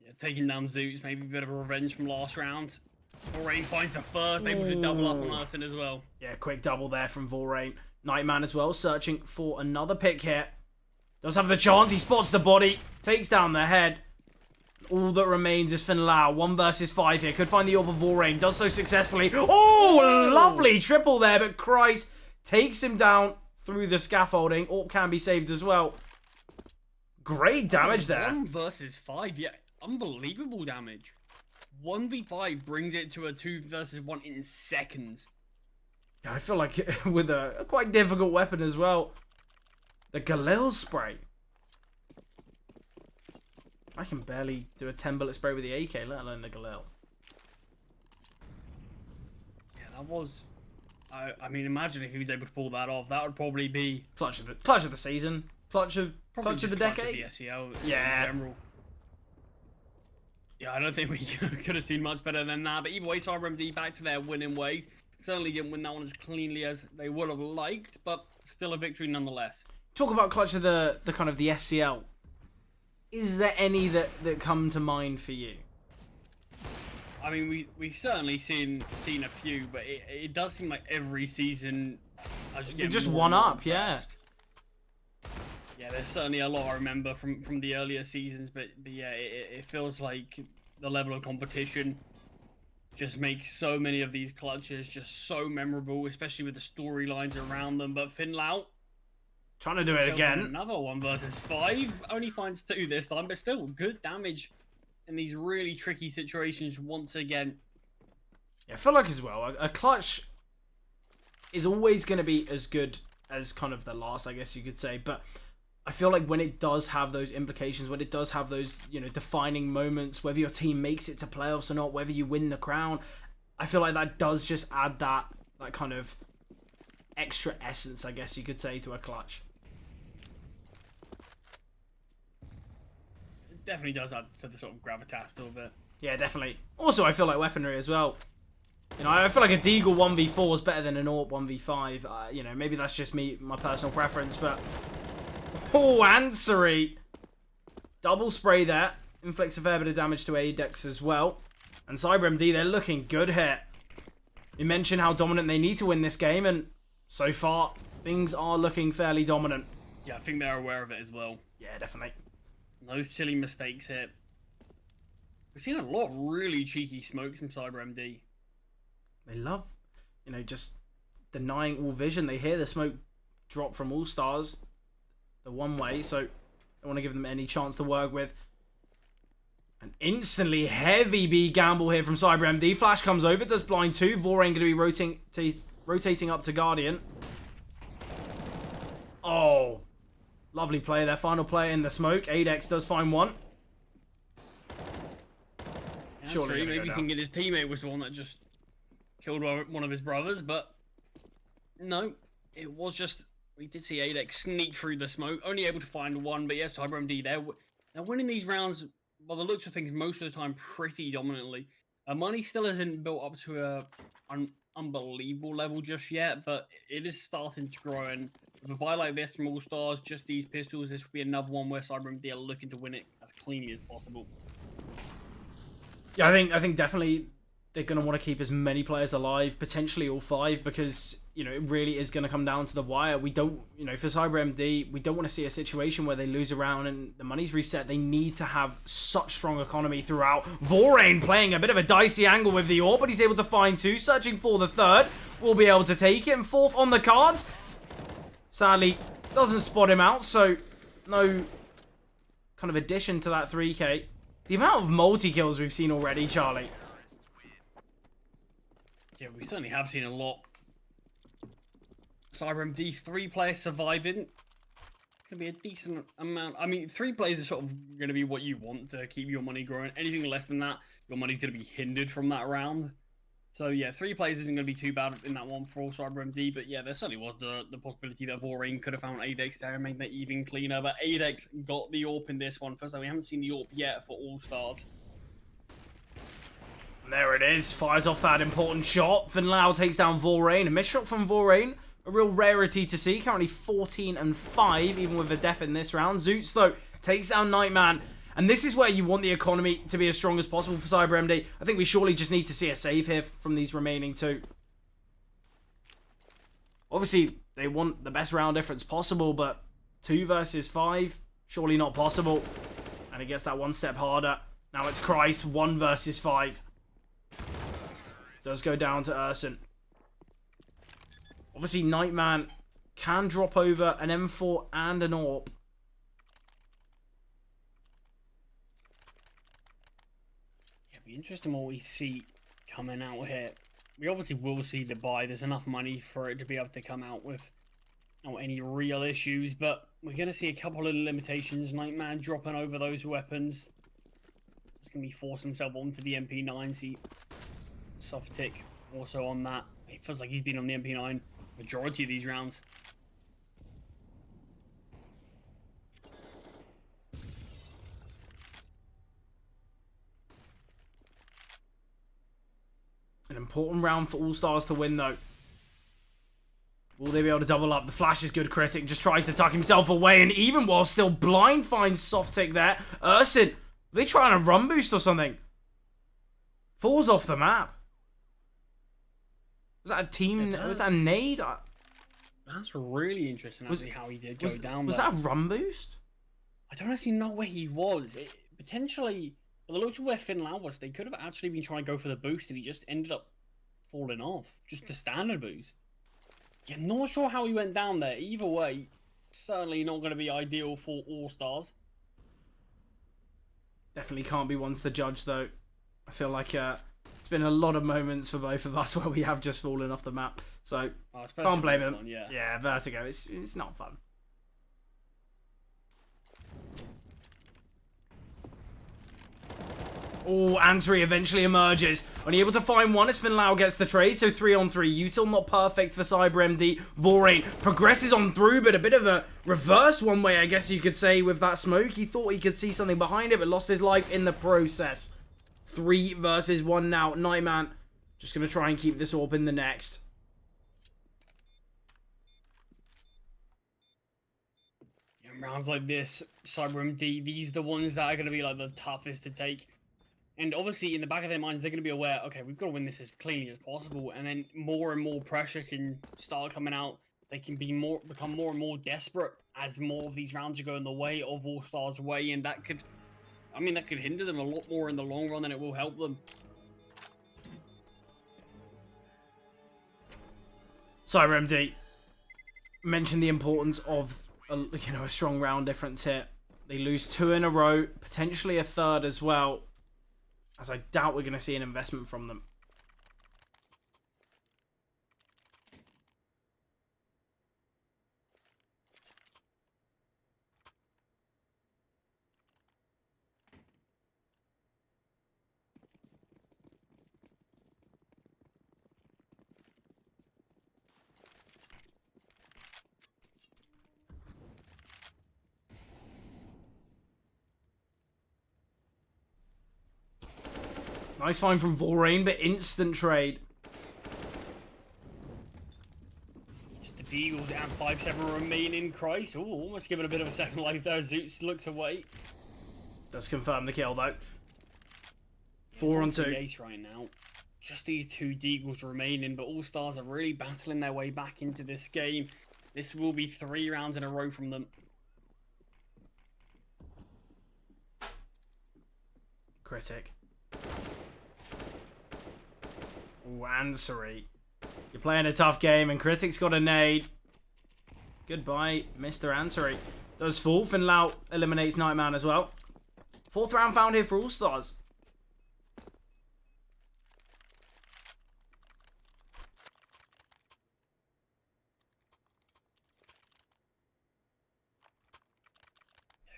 S2: Yeah, taking down Zoots, maybe a bit of a revenge from last round. Vorrain finds the first, able to double up on Ursin as well.
S1: Yeah, quick double there from Vorrain. Nightman as well, searching for another pick here. Does have the chance, he spots the body, takes down the head. All that remains is Finlau. 1 versus 5 here. Could find the orb of Vorrain. Does so successfully. Oh, lovely triple there. But Christ takes him down through the scaffolding. Orb can be saved as well. Great damage there.
S2: 1 versus 5. Yeah, unbelievable damage. 1v5 brings it to a 2 versus 1 in seconds.
S1: Yeah, I feel like with a quite difficult weapon as well. The Galil spray. I can barely do a 10-bullet spray with the AK, let alone the Galil.
S2: Yeah, that was... I mean, imagine if he was able to pull that off. That would probably be...
S1: Clutch of the season. Clutch of the decade.
S2: Clutch of the SCL
S1: Yeah.
S2: in general. Yeah, I don't think we could have seen much better than that. But either way, CyberMD back to their winning ways. Certainly didn't win that one as cleanly as they would have liked, but still a victory nonetheless.
S1: Talk about clutch of the kind of the SCL. Is there any that come to mind for you?
S2: I mean, we've certainly seen a few, but it does seem like every season I just get
S1: just
S2: more
S1: one
S2: and more
S1: up, yeah.
S2: impressed. Yeah, there's certainly a lot I remember from the earlier seasons, but yeah, it feels like the level of competition just makes so many of these clutches just so memorable, especially with the storylines around them. But Finlau
S1: Trying to do it again.
S2: Another 1 versus 5, only finds 2 this time, but still good damage in these really tricky situations once again.
S1: Yeah, I feel like as well, a clutch is always going to be as good as kind of the last, I guess you could say. But I feel like when it does have those implications, when it does have those, you know, defining moments, whether your team makes it to playoffs or not, whether you win the crown, I feel like that does just add that kind of extra essence, I guess you could say, to a clutch.
S2: It definitely does add to the sort of gravitas a little bit.
S1: Yeah, definitely. Also, I feel like weaponry as well. You know, I feel like a Deagle 1v4 is better than an AWP 1v5. You know, maybe that's just my personal preference, but... Oh, Ansari! Double spray there. Inflicts a fair bit of damage to ADEX as well. And CyberMD, they're looking good here. You mentioned how dominant they need to win this game, and so far, things are looking fairly dominant.
S2: Yeah, I think they're aware of it as well.
S1: Yeah, definitely.
S2: No silly mistakes here. We've seen a lot of really cheeky smokes from CyberMD.
S1: They love, you know, just denying all vision. They hear the smoke drop from All Stars the one way, so don't want to give them any chance to work with. An instantly heavy B gamble here from CyberMD. Flash comes over, does blind 2. Vorain going to be rotating up to Guardian. Oh, lovely play there. Final play in the smoke. ADEX does find one.
S2: Surely, maybe thinking his teammate was the one that just killed one of his brothers, but no, it was just, we did see ADEX sneak through the smoke, only able to find one, but yes, CyberMD, they're winning these rounds, by the looks of things, most of the time pretty dominantly. Money still isn't built up to an unbelievable level just yet, but it is starting to grow, and with a buy like this from All Stars, just these pistols, this will be another one where CyberMD are looking to win it as cleanly as possible.
S1: Yeah, I think definitely they're going to want to keep as many players alive, potentially all 5, because, you know, it really is going to come down to the wire. We don't, you know, for CyberMD, we don't want to see a situation where they lose a round and the money's reset. They need to have such strong economy throughout. Vorain playing a bit of a dicey angle with the AWP, but he's able to find 2, searching for the 3rd. Will be able to take it, and 4th on the cards. Sadly, doesn't spot him out, so no kind of addition to that 3k. The amount of multi-kills we've seen already, Charlie.
S2: Yeah, we certainly have seen a lot. CyberMD, 3 players surviving. It's going to be a decent amount. I mean, 3 players is sort of going to be what you want to keep your money growing. Anything less than that, your money's going to be hindered from that round. So yeah, 3 players isn't going to be too bad in that one for CyberMD. But yeah, there certainly was the possibility that Vorain could have found ADEX there and made that even cleaner. But ADEX got the AWP in this one. First time, we haven't seen the AWP yet for All Stars.
S1: There it is. Fires off that important shot. Finlau takes down Vorain. A missed shot from Vorain. A real rarity to see. Currently 14 and 5, even with a death in this round. Zoots, though, takes down Nightman. And this is where you want the economy to be as strong as possible for CyberMD. I think we surely just need to see a save here from these remaining 2. Obviously, they want the best round difference possible, but 2 versus 5, surely not possible. And it gets that one step harder. Now it's Christ, 1 versus 5. Does go down to Urson. Obviously, Nightman can drop over an M4 and an AWP.
S2: Yeah, it'll be interesting what we see coming out here. we obviously will see the buy. There's enough money for it to be able to come out with not any real issues, but we're going to see a couple of limitations. Nightman dropping over those weapons. He's going to be forcing himself onto the MP9. See, soft tick also on that. It feels like he's been on the MP9 majority of these rounds.
S1: An important round for All Stars to win, though. Will they be able to double up? The flash is good. Critic just tries to tuck himself away, and even while still blind, finds soft tick there. Ursin, are they trying to run boost or something? Falls off the map. Was that a team? Was that a nade?
S2: That's really interesting. Actually, how he did go down.
S1: Was that a run boost?
S2: I don't actually know where he was. Potentially, by the looks of where Finlau was, they could have actually been trying to go for the boost, and he just ended up falling off. Just the standard boost. Yeah, not sure how he went down there. Either way, certainly not going to be ideal for All Stars.
S1: Definitely can't be one to judge, though. I feel like it's been a lot of moments for both of us where we have just fallen off the map. So, can't blame them. Yeah, Vertigo. It's not fun. Oh, Ansari eventually emerges. Only able to find one as Finlau gets the trade. So 3-on-3. Util not perfect for CyberMD. Vorrain progresses on through, but a bit of a reverse one way, I guess you could say, with that smoke. He thought he could see something behind it, but lost his life in the process. 3 versus 1 now. Nightman just going to try and keep this orb in the next.
S2: In rounds like this, CyberMD, these are the ones that are going to be like the toughest to take. And obviously, in the back of their minds, they're going to be aware, okay, we've got to win this as cleanly as possible. And then more and more pressure can start coming out. They can become more and more desperate as more of these rounds are going the way of All Stars' way. And that could, that could hinder them a lot more in the long run than it will help them.
S1: CyberMD mentioned the importance of a strong round difference here. They lose 2 in a row, potentially a third as well. As I doubt we're going to see an investment from them. Nice find from Vorrain, but instant trade.
S2: Just the Beagle down 5-7 remaining. Christ. Ooh, almost giving a bit of a second life there. Zoots looks away.
S1: Does confirm the kill, though. 4-on-2.
S2: Ace right now. Just these 2 Deagles remaining, but All Stars are really battling their way back into this game. This will be 3 rounds in a row from them.
S1: Critic. Ooh, Ansari. You're playing a tough game, and Critic's got a nade. Goodbye, Mr. Ansari. Does fall. Finlau eliminates Nightman as well. 4th round found here for All Stars.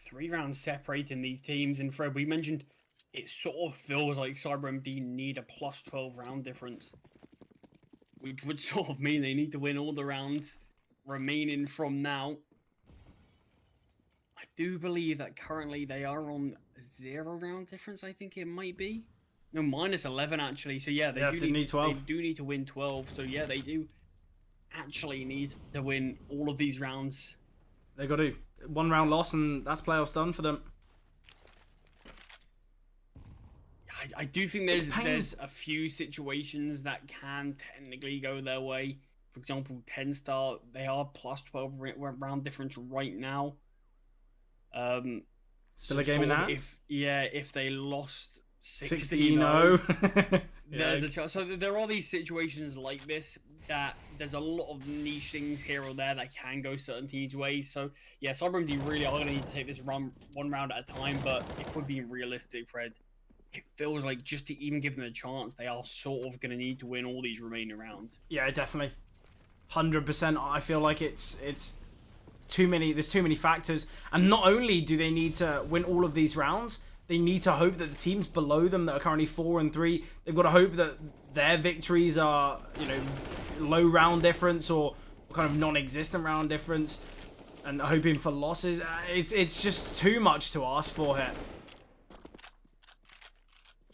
S2: Three rounds separating these teams, and Fred, we mentioned it sort of feels like CyberMD need a +12 round difference, which would sort of mean they need to win all the rounds remaining from now. I do believe that currently they are on 0 round difference, I think it might be. No, -11 actually, so yeah, they do need 12. They do need to win 12, so yeah, they do actually need to win all of these rounds.
S1: They got to. 1 round loss, and that's playoffs done for them.
S2: I do think there's a few situations that can technically go their way. For example, 10-star, they are +12 round difference right now.
S1: Still a game in that?
S2: If they lost
S1: 16-0.
S2: There's a chance. So there are these situations like this that there's a lot of niche things here or there that can go certain teams' ways. So yeah, CyberMD really are going to need to take this one round at a time. But if we're being realistic, Fred, it feels like just to even give them a chance, they are sort of going to need to win all these remaining rounds.
S1: Yeah, definitely. 100%. I feel like it's too many. There's too many factors, and not only do they need to win all of these rounds, they need to hope that the teams below them that are currently 4-3, they've got to hope that their victories are, you know, low round difference or kind of non-existent round difference, and hoping for losses. It's just too much to ask for here.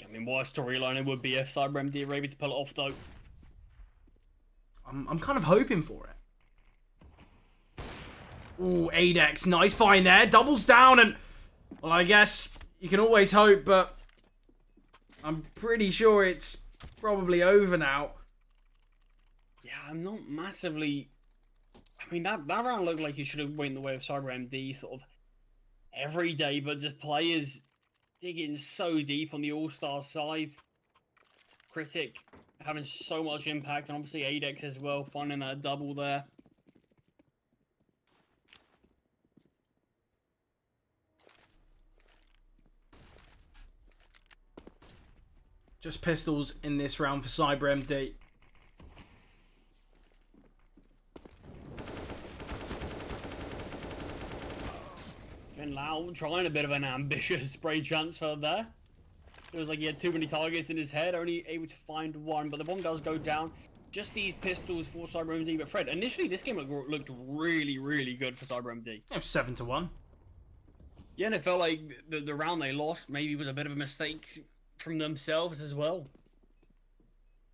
S2: I mean, what a storyline it would be if CyberMD are able to pull it off, though.
S1: I'm kind of hoping for it. Ooh, Adex, nice find there. Doubles down, and well, I guess you can always hope, but I'm pretty sure it's probably over now.
S2: Yeah, I'm not massively... I mean, that round looked like it should have went the way of CyberMD sort of every day, but just players digging so deep on the All-Star side. Critic having so much impact, and obviously Adex as well, finding that double there.
S1: Just pistols in this round for CyberMD.
S2: And Lau trying a bit of an ambitious spray transfer there. It was like he had too many targets in his head, only able to find one, but the bomb does go down. Just these pistols for CyberMD. But Fred, initially this game looked really, really good for CyberMD.
S1: It was 7-1.
S2: Yeah, and it felt like the round they lost maybe was a bit of a mistake from themselves as well.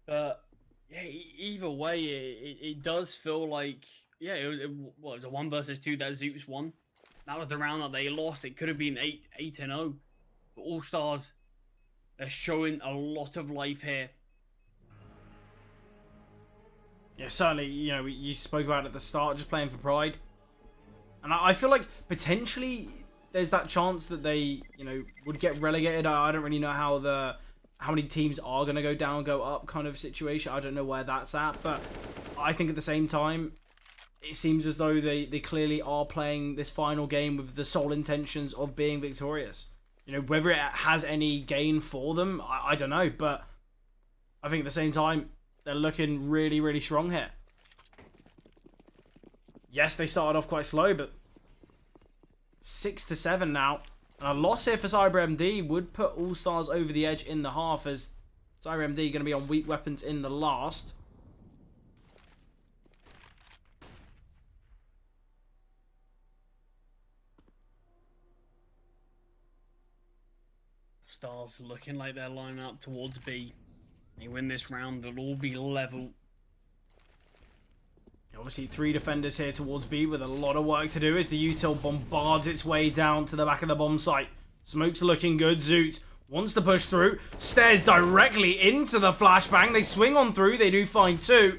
S2: But yeah, either way, it does feel like, yeah, it was a 1 versus 2 that Zeus won. That was the round that they lost. It could have been 8-0. But All Stars, they're showing a lot of life here.
S1: Yeah, certainly, you know, you spoke about it at the start, just playing for pride. And I feel like potentially there's that chance that they, you know, would get relegated. I don't really know how many teams are going to go down, go up kind of situation. I don't know where that's at. But I think at the same time, it seems as though they clearly are playing this final game with the sole intentions of being victorious. You know, whether it has any gain for them, I don't know. But I think at the same time, they're looking really, really strong here. Yes, they started off quite slow, but 6-7 now. And a loss here for CyberMD would put All Stars over the edge in the half, as CyberMD going to be on weak weapons in the last.
S2: Stars looking like they're lining up towards B. They win this round, they'll all be level.
S1: Obviously, 3 defenders here towards B with a lot of work to do as the util bombards its way down to the back of the bomb site. Smoke's looking good. Zoot wants to push through, stares directly into the flashbang. They swing on through, they do find 2.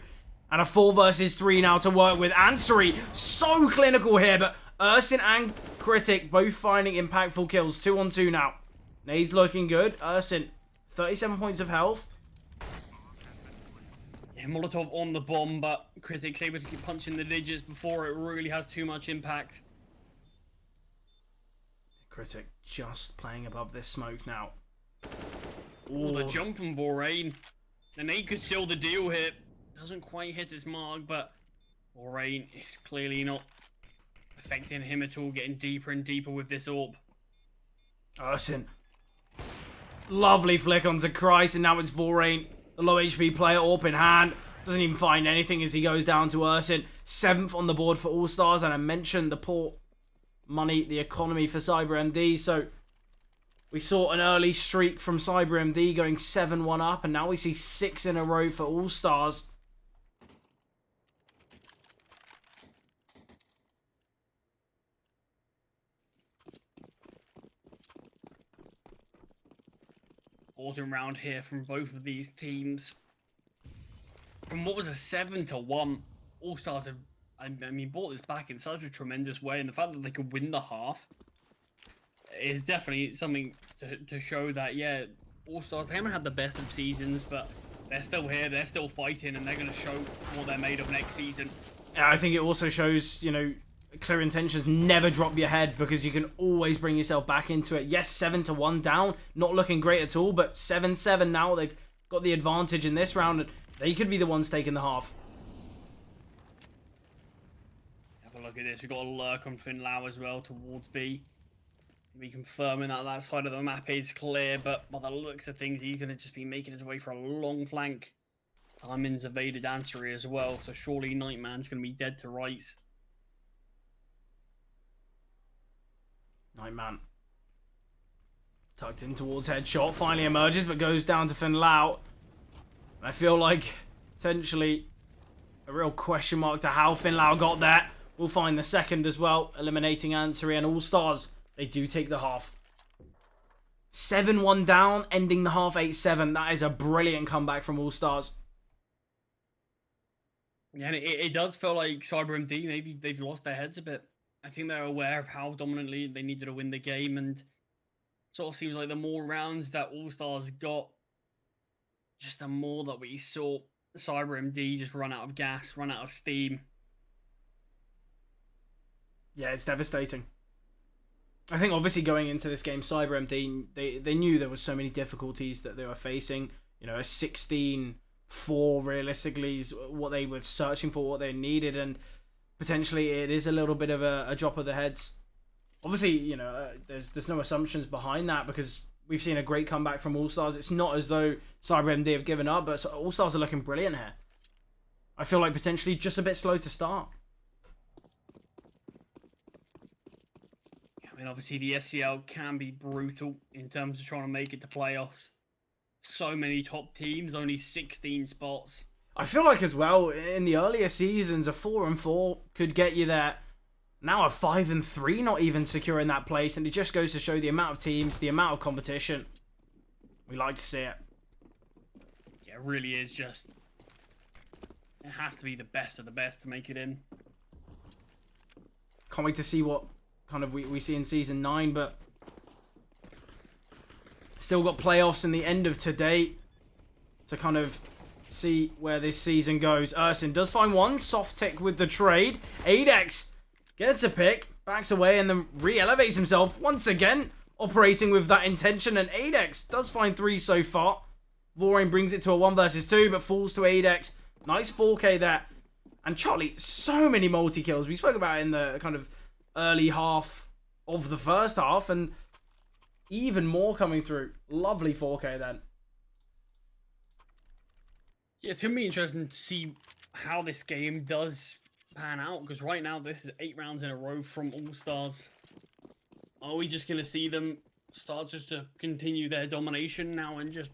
S1: And a 4 versus 3 now to work with. Ansari, so clinical here, but Ursin and Critic both finding impactful kills. 2-on-2 now. Nade's looking good. Ursin, 37 points of health.
S2: Yeah, Molotov on the bomb, but Critic's able to keep punching the digits before it really has too much impact.
S1: Critic just playing above this smoke now.
S2: Oh, the jump from Vorrain. The nade could seal the deal here. Doesn't quite hit his mark, but Vorrain is clearly not affecting him at all, getting deeper and deeper with this orb.
S1: Ursin. Lovely flick onto Christ, and now it's Vorrain, the low HP player, AWP in hand. Doesn't even find anything as he goes down to Ursin. 7th on the board for All Stars, and I mentioned the poor money, the economy for CyberMD. So we saw an early streak from CyberMD going 7-1 up, and now we see 6 in a row for All Stars.
S2: Autumn round here from both of these teams. From what was a 7-1, All Stars have, I mean, brought this back in such a tremendous way, and the fact that they could win the half is definitely something to show that, yeah, All Stars, they haven't had the best of seasons, but they're still here, they're still fighting, and they're going to show what they're made of next season.
S1: I think it also shows, you know, clear intentions, never drop your head because you can always bring yourself back into it. Yes, 7-1 down, not looking great at all, but 7-7 now. They've got the advantage in this round, and they could be the ones taking the half.
S2: Have a look at this. We've got a lurk on Finlau as well towards B. Be confirming that that side of the map is clear, but by the looks of things, he's going to just be making his way for a long flank. Diamond's evaded Answery as well, so surely Nightman's going to be dead to rights.
S1: Nightman tucked in towards headshot, finally emerges, but goes down to Finlau. I feel like potentially a real question mark to how Finlau got there. We'll find the second as well, eliminating Answery and All Stars. They do take the half. 7-1 down, ending the half 8-7. That is a brilliant comeback from All Stars.
S2: Yeah, and it does feel like CyberMD, maybe they've lost their heads a bit. I think they're aware of how dominantly they needed to win the game, and sort of seems like the more rounds that All Stars got, just the more that we saw CyberMD just run out of gas, run out of steam.
S1: Yeah, it's devastating. I think obviously going into this game, CyberMD, they knew there was so many difficulties that they were facing. You know, a 16-4 realistically is what they were searching for, what they needed, and potentially it is a little bit of a drop of the heads. Obviously, you know, there's no assumptions behind that because we've seen a great comeback from All Stars. It's not as though CyberMD have given up, but All Stars are looking brilliant here. I feel like potentially just a bit slow to start.
S2: I mean, obviously the SCL can be brutal in terms of trying to make it to playoffs. So many top teams, only 16 spots.
S1: I feel like as well, in the earlier seasons, a 4-4 could get you there. Now a 5-3 not even securing that place, and it just goes to show the amount of teams, the amount of competition. We like to see it.
S2: Yeah, it really is just... It has to be the best of the best to make it in.
S1: Can't wait to see what kind of we see in Season 9, but... Still got playoffs in the end of today to kind of see where this season goes. Ursin does find one. Soft tick with the trade. Adex gets a pick, backs away, and then re-elevates himself once again, operating with that intention. And Adex does find 3 so far. Vorain brings it to a 1 versus 2, but falls to Adex. Nice 4K there. And Charlie, so many multi-kills. We spoke about it in the kind of early half of the first half, and even more coming through. Lovely 4K then.
S2: Yeah, it's going to be interesting to see how this game does pan out, because right now this is 8 rounds in a row from All Stars. Are we just going to see them start just to continue their domination now and just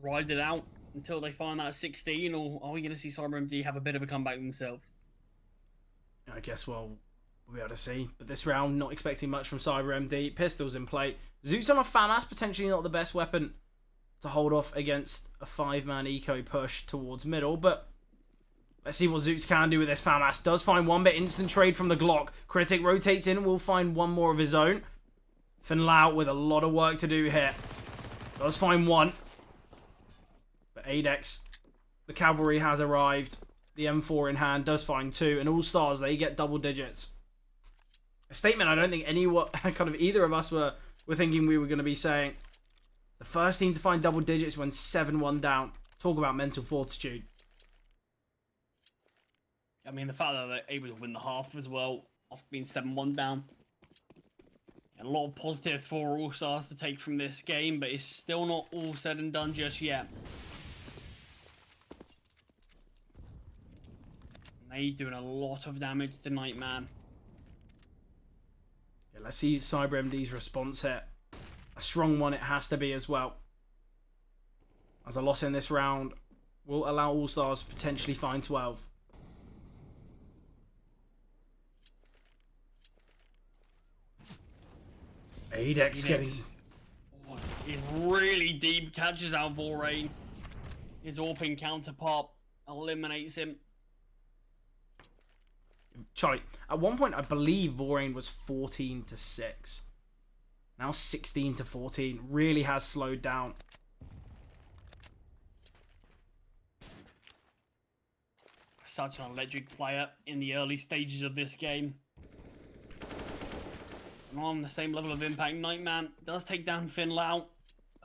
S2: ride it out until they find that 16, or are we going to see CyberMD have a bit of a comeback themselves?
S1: I guess we'll be able to see. But this round, not expecting much from CyberMD. Pistols in play. Zoot's on a FAMAS, potentially not the best weapon to hold off against a 5-man eco push towards middle, but let's see what Zoots can do with this. FAMAS does find one bit, instant trade from the Glock. Critic rotates in, will find one more of his own. Finlau with a lot of work to do here. Does find one. But Adex, the cavalry has arrived. The M4 in hand does find 2, and All Stars, they get double digits. A statement I don't think anyone, kind of either of us were thinking we were going to be saying. The first team to find double digits when 7-1 down. Talk about mental fortitude.
S2: I mean, the fact that they're able to win the half as well, after being 7-1 down. A lot of positives for All Stars to take from this game, but it's still not all said and done just yet. They doing a lot of damage to Nightman.
S1: Yeah, let's see CyberMD's response here. A strong one it has to be as well. As a loss in this round will allow All Stars to potentially find 12. Adex getting...
S2: Oh, he's really deep, catches out Vorain. His AWPing counterpart eliminates him.
S1: Charlie, at one point I believe Vorain was 14-6. Now 16-14. Really has slowed down.
S2: such an electric player in the early stages of this game. And on the same level of impact, Nightman does take down Finn Lau.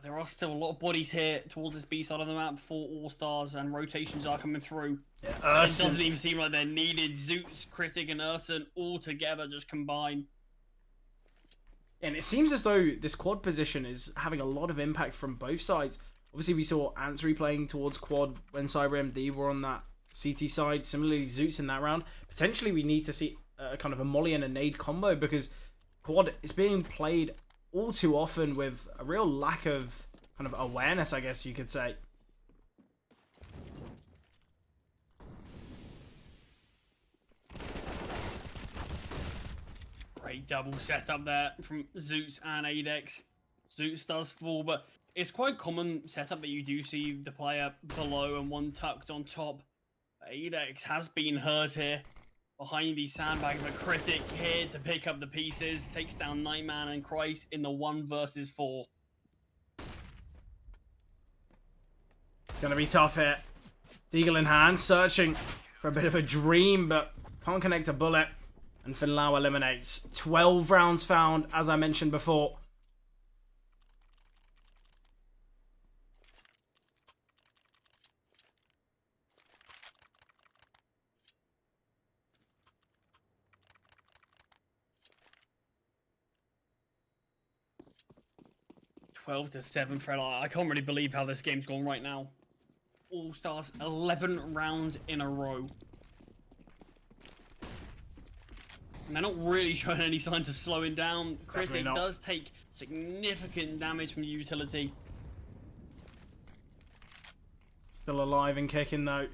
S2: There are still a lot of bodies here towards this B side of the map before All-Stars and rotations are coming through.
S1: Yeah,
S2: it doesn't even seem like they're needed. Zoots, Critic, and Urson all together just combine.
S1: And it seems as though this quad position is having a lot of impact from both sides. Obviously, we saw Ansry playing towards quad when CyberMD were on that CT side. Similarly, Zoots in that round. Potentially, we need to see kind of a Molly and a nade combo because quad is being played all too often with a real lack of kind of awareness, I guess you could say.
S2: Great double setup there from Zoots and Adex. Zoots does fall, but it's quite common setup that you do see the player below and one tucked on top. Adex has been hurt here behind these sandbags, but Critic here to pick up the pieces, takes down Nightman and Christ in the 1 versus 4.
S1: Gonna be tough here. Deagle in hand, searching for a bit of a dream, but can't connect a bullet. And Finn Lau eliminates. 12 rounds found, as I mentioned before.
S2: To 7, Fred. I can't really believe how this game's gone right now. All-Stars, 11 rounds in a row. And they're not really showing any signs of slowing down. Critic does take significant damage from the utility.
S1: Still alive and kicking though.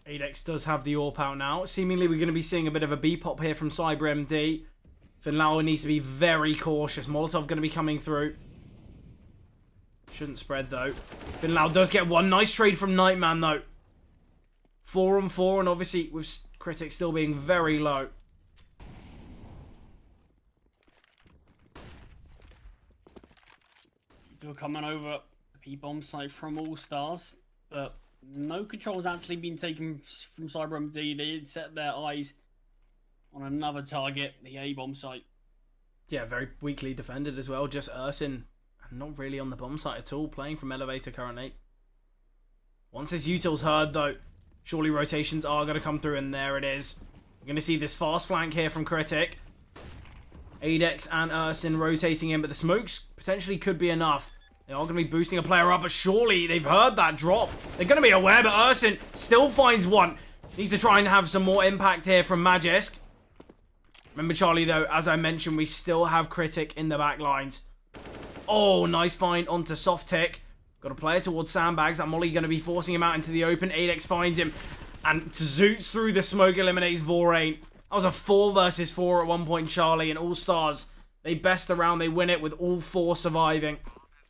S1: Adex does have the AWP out now. Seemingly we're going to be seeing a bit of a B-pop here from CyberMD. Finn Lau needs to be very cautious. Molotov going to be coming through. Shouldn't spread though. Finn Lau does get one. Nice trade from Nightman though. 4 on 4, and obviously with Critic still being very low.
S2: So we're coming over the P-bomb site from All-Stars, but no control has actually been taken from CyberMD. They did set their eyes on another target, the A-bomb site.
S1: Yeah, very weakly defended as well. Just Urson, not really on the bomb site at all, playing from elevator currently. Once this util's heard though, surely rotations are going to come through, and there it is. We're going to see this fast flank here from Critic. Adex and Urson rotating in, but the smokes potentially could be enough. They are going to be boosting a player up, but surely they've heard that drop. They're going to be aware, but Urson still finds one. Needs to try and have some more impact here from Magisk. Remember, Charlie, though, as I mentioned, we still have Critic in the back lines. Oh, nice find onto Soft Tick. Got a player towards Sandbags. That Molly going to be forcing him out into the open. Adex finds him. And Zoots through the smoke eliminates Vorane. That was a 4 versus 4 at one point, Charlie. And All-Stars, they best around. They win it with all 4 surviving.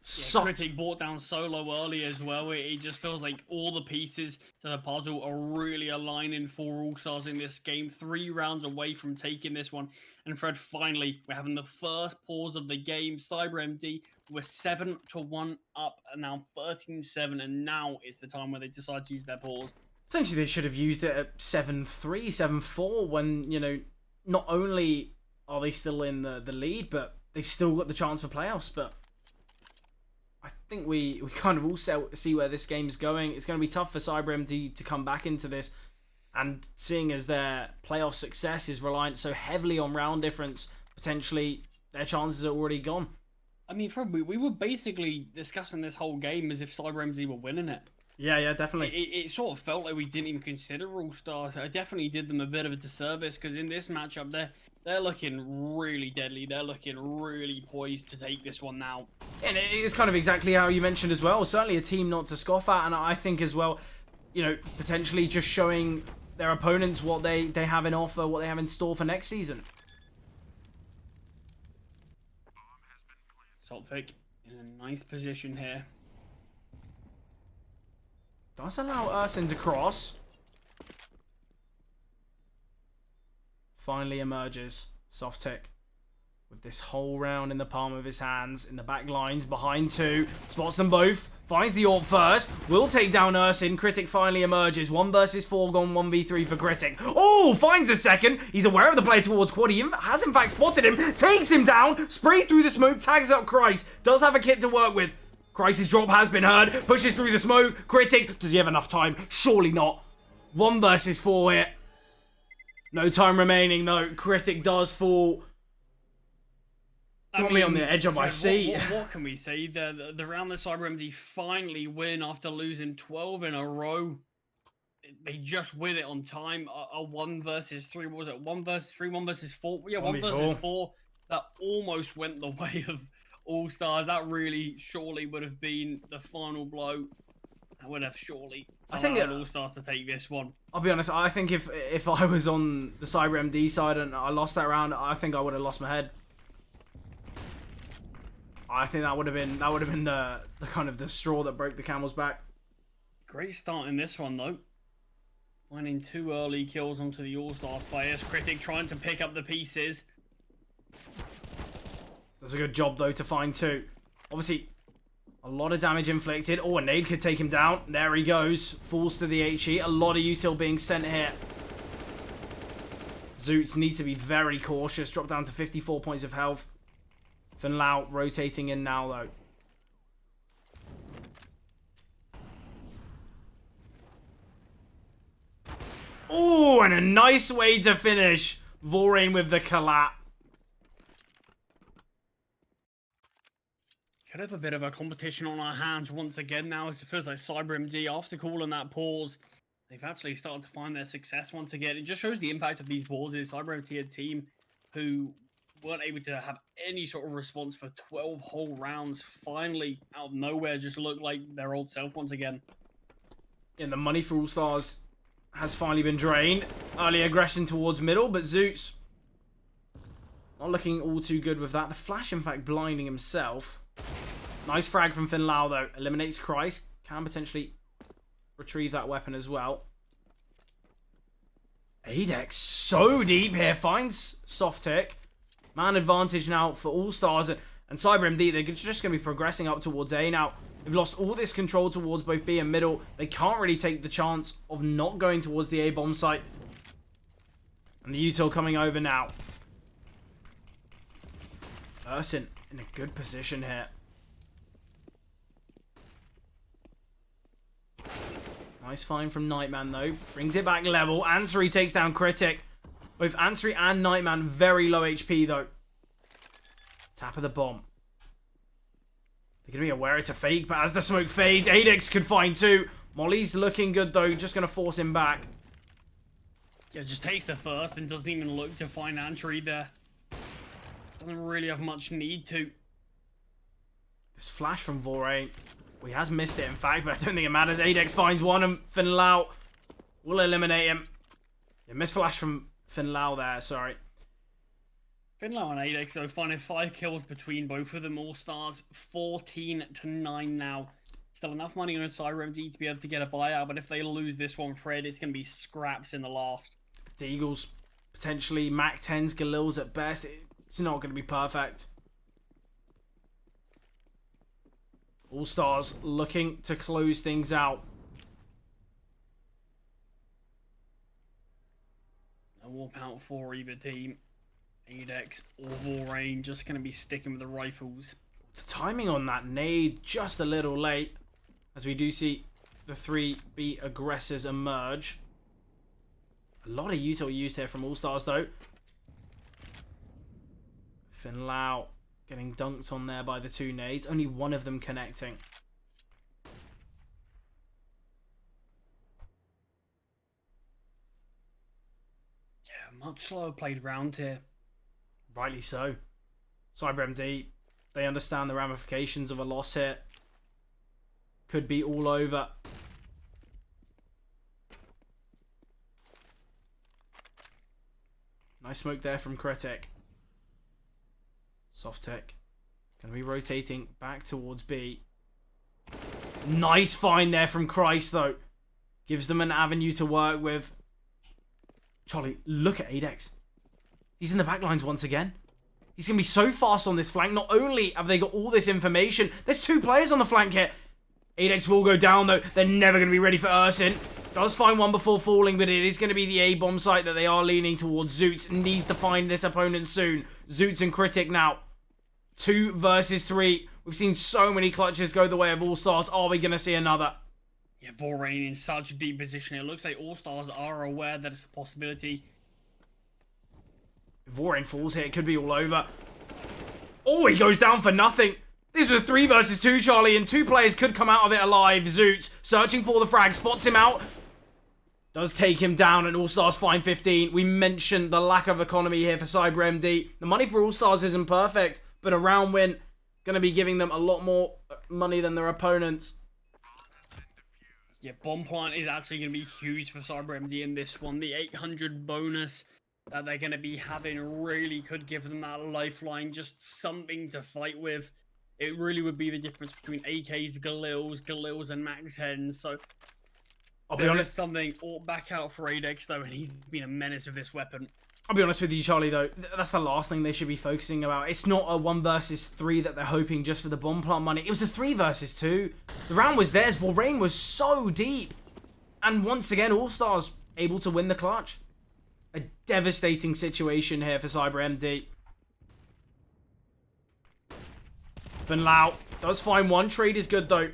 S2: Yeah, Critic brought down solo early as well. It just feels like all the pieces to the puzzle are really aligning for All-Stars in this game. 3 rounds away from taking this one. And Fred, finally, we're having the first pause of the game. CyberMD were 7-1 up, and now 13-7, and now is the time where they decide to use their pause.
S1: Essentially, they should have used it at 7-3, 7-4 when, you know, not only are they still in the lead, but they've still got the chance for playoffs. But I think we kind of all see where this game's going. It's going to be tough for CyberMD to come back into this. And seeing as their playoff success is reliant so heavily on round difference, potentially their chances are already gone.
S2: I mean, Fred, we were basically discussing this whole game as if CyberMD were winning it.
S1: Yeah, definitely.
S2: It sort of felt like we didn't even consider All-Stars. I definitely did them a bit of a disservice because in this matchup, they're looking really deadly. They're looking really poised to take this one now.
S1: And it's kind of exactly how you mentioned as well. Certainly a team not to scoff at, and I think as well, you know, potentially just showing their opponents what they have in offer, what they have in store for next season.
S2: Saltvic in a nice position here.
S1: Does allow Urson to cross. Finally emerges. Soft Tick with this whole round in the palm of his hands, in the back lines, behind two, spots them both, finds the AWP first, will take down Ursin. Critic finally emerges. 1 versus 4 gone 1v3 for Critic. Oh, finds the second. He's aware of the play towards Quad. He has in fact spotted him, takes him down, sprays through the smoke, tags up Christ. Does have a kit to work with. Christ's drop has been heard, pushes through the smoke. Critic, does he have enough time? Surely not. 1 versus 4 here. No time remaining though. Critic does fall. Got me on the edge of my seat.
S2: What can we say? The round that CyberMD finally win after losing 12 in a row. They just win it on time. A 1 versus 3. What was it? 1 versus 3, 1 versus 4. Yeah, 1 versus 4. That almost went the way of All Stars. That really surely would have been the final blow. That would have surely allowed All Stars to take this one.
S1: I'll be honest. I think if I was on the CyberMD side and I lost that round, I think I would have lost my head. I think that would have been the kind of the straw that broke the camel's back.
S2: Great start in this one though. Finding 2 early kills onto the All-Stars players. Critic trying to pick up the pieces.
S1: Does a good job though to find 2. Obviously, a lot of damage inflicted. Oh, a nade could take him down. There he goes. Falls to the HE. A lot of util being sent here. Zoots needs to be very cautious. Drop down to 54 points of health. Finlau rotating in now, though. Oh, and a nice way to finish. Vorain with the collab.
S2: Could have a bit of a competition on our hands once again now, as it feels like CyberMD, after calling that pause, they've actually started to find their success once again. It just shows the impact of these pauses. CyberMD, a team who weren't able to have any sort of response for 12 whole rounds, finally, out of nowhere, just looked like their old self once again.
S1: Yeah, the money for All Stars has finally been drained. Early aggression towards middle, but Zoots not looking all too good with that. The flash, in fact, blinding himself. Nice frag from Finlau, though. Eliminates Christ. Can potentially retrieve that weapon as well. Adex so deep here. Finds soft tick. Man advantage now for All Stars and CyberMD. They're just going to be progressing up towards A now. They've lost all this control towards both B and middle. They can't really take the chance of not going towards the A bomb site. And the util coming over now. Ursin in a good position here. Nice find from Nightman though. Brings it back level. Ansari takes down Critic. Both Ansari and Nightman very low HP though. Tap of the bomb. They're going to be aware it's a fake, but as the smoke fades, Adex could find 2. Molly's looking good though, just going to force him back.
S2: Yeah, just takes the first and doesn't even look to find Ansari there. Doesn't really have much need to.
S1: This flash from Vorain. Well, he has missed it in fact, but I don't think it matters. Adex finds one and Finlau will eliminate him. Yeah, missed flash from Finlau there, sorry.
S2: Finlau and Adex though finding 5 kills between both of them. All Stars 14-9 now. Still enough money on CyberMD to be able to get a buyout, but if they lose this one, Fred, it's going to be scraps in the last.
S1: Deagles potentially Mac 10s, Galils at best. It's not going to be perfect. All Stars looking to close things out.
S2: A warp out for either team. Adex or Vorain just going to be sticking with the rifles.
S1: The timing on that nade just a little late, as we do see the 3B aggressors emerge. A lot of util used here from All Stars though. Finlau getting dunked on there by the 2 nades. Only one of them connecting.
S2: Yeah, much slower played round here.
S1: Rightly so. CyberMD, they understand the ramifications of a loss here. Could be all over. Nice smoke there from Critic. Soft tech. Going to be rotating back towards B. Nice find there from Christ, though. Gives them an avenue to work with. Charlie, look at Adex. He's in the backlines once again. He's going to be so fast on this flank. Not only have they got all this information, there's 2 players on the flank here. Adex will go down, though. They're never going to be ready for Ursin. Does find one before falling, but it is going to be the A-bomb site that they are leaning towards. Zoots needs to find this opponent soon. Zoots and Critic now. 2 versus 3. We've seen so many clutches go the way of All Stars. Are we going to see another?
S2: Yeah, Vorrain in such a deep position. It looks like All Stars are aware that it's a possibility.
S1: If Vorrain falls here, it could be all over. Oh, he goes down for nothing. This was a 3 versus 2, Charlie, and 2 players could come out of it alive. Zoots searching for the frag, spots him out. Does take him down, and All Stars find 15. We mentioned the lack of economy here for CyberMD. The money for All Stars isn't perfect, but a round win going to be giving them a lot more money than their opponents.
S2: Yeah, Bomb Plant is actually going to be huge for CyberMD in this one. The 800 bonus that they're going to be having really could give them that lifeline, just something to fight with. It really would be the difference between AKs, Galils, and Max 10s. So
S1: I'll be honest.
S2: Something back out for Adex though, and he's been a menace with this weapon.
S1: I'll be honest with you, Charlie, though. That's the last thing they should be focusing about. It's not a 1 versus 3 that they're hoping just for the bomb plant money. It was a 3 versus 2. The round was theirs. Vorrain was so deep. And once again, All Stars able to win the clutch. A devastating situation here for CyberMD. Van Lau does find one. Trade is good, though.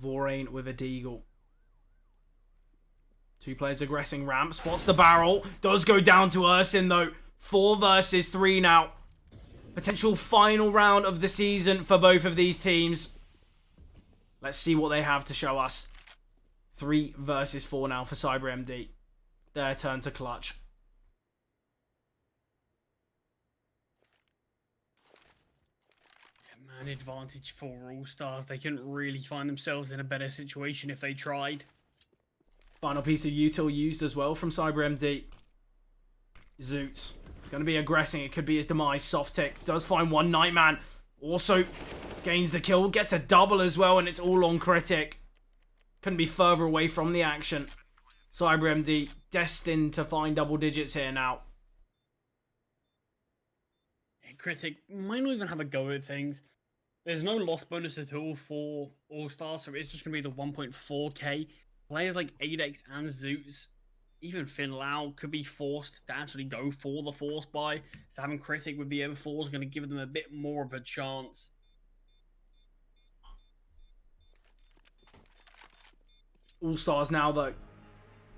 S1: Vorrain with a deagle. 2 players aggressing ramp. Spots the barrel. Does go down to Ursin, though. 4 versus 3 now. Potential final round of the season for both of these teams. Let's see what they have to show us. 3 versus 4 now for CyberMD. Their turn to clutch.
S2: Man advantage for All Stars. They couldn't really find themselves in a better situation if they tried.
S1: Final piece of util used as well from CyberMD. Zoots. Going to be aggressing. It could be his demise. Soft tick. Does find one. Nightman also gains the kill. Gets a double as well, and it's all on Critic. Couldn't be further away from the action. CyberMD destined to find double digits here now.
S2: Critic might not even have a go at things. There's no loss bonus at all for All Stars, so it's just going to be the 1.4k. Players like Adex and Zoots, even Fin Lau, could be forced to actually go for the force buy. So having Critic with the M4 is going to give them a bit more of a chance.
S1: All Stars now, though.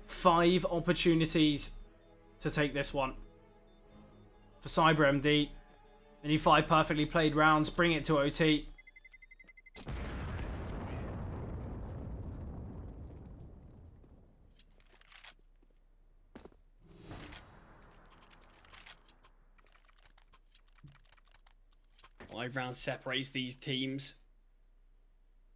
S1: 5 opportunities to take this one. For CyberMD. They need 5 perfectly played rounds. Bring it to OT.
S2: Five rounds separates these teams.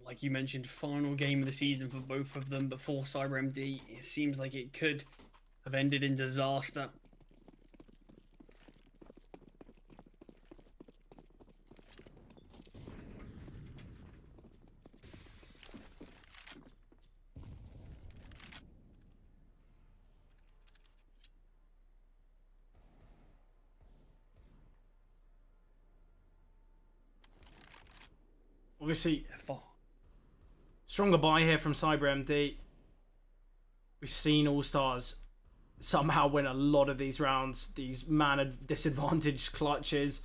S2: Like you mentioned, final game of the season for both of them, but for CyberMD, it seems like it could have ended in disaster.
S1: Obviously, stronger buy here from CyberMD. We've seen All Stars somehow win a lot of these rounds. These man disadvantaged clutches.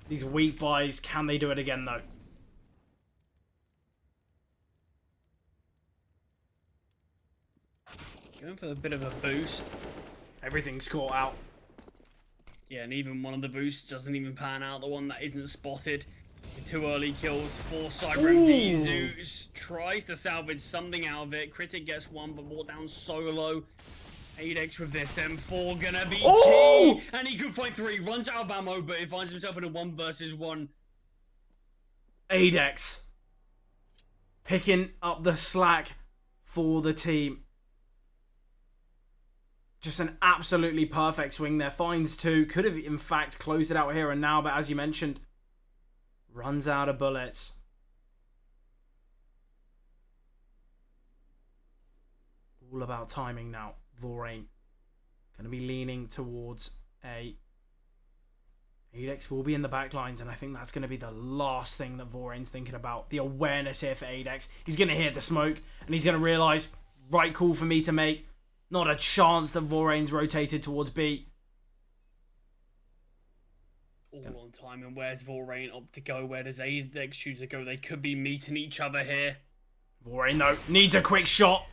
S1: These weak buys. Can they do it again, though?
S2: Going for a bit of a boost.
S1: Everything's caught out.
S2: Yeah, and even one of the boosts doesn't even pan out. The one that isn't spotted. 2 early kills for CyberMD. Zeus tries to salvage something out of it. Critic gets one, but brought down solo. Adex with this M4 gonna be key, and he could fight 3. Runs out of ammo, but he finds himself in a 1 versus 1.
S1: Adex picking up the slack for the team. Just an absolutely perfect swing there. Finds 2. Could have, in fact, closed it out here and now, but as you mentioned, runs out of bullets. All about timing now. Vorrain Going to be leaning towards A. Adex will be in the back lines, and I think that's going to be the last thing that Vorain's thinking about. The awareness here for Adex. He's going to hear the smoke, and he's going to realise, right call for me to make. Not a chance that Vorain's rotated towards B.
S2: All on time, and where's Vorain up to go? Where does Adex choose to go? They could be meeting each other here.
S1: Vorain, though, needs a quick shot.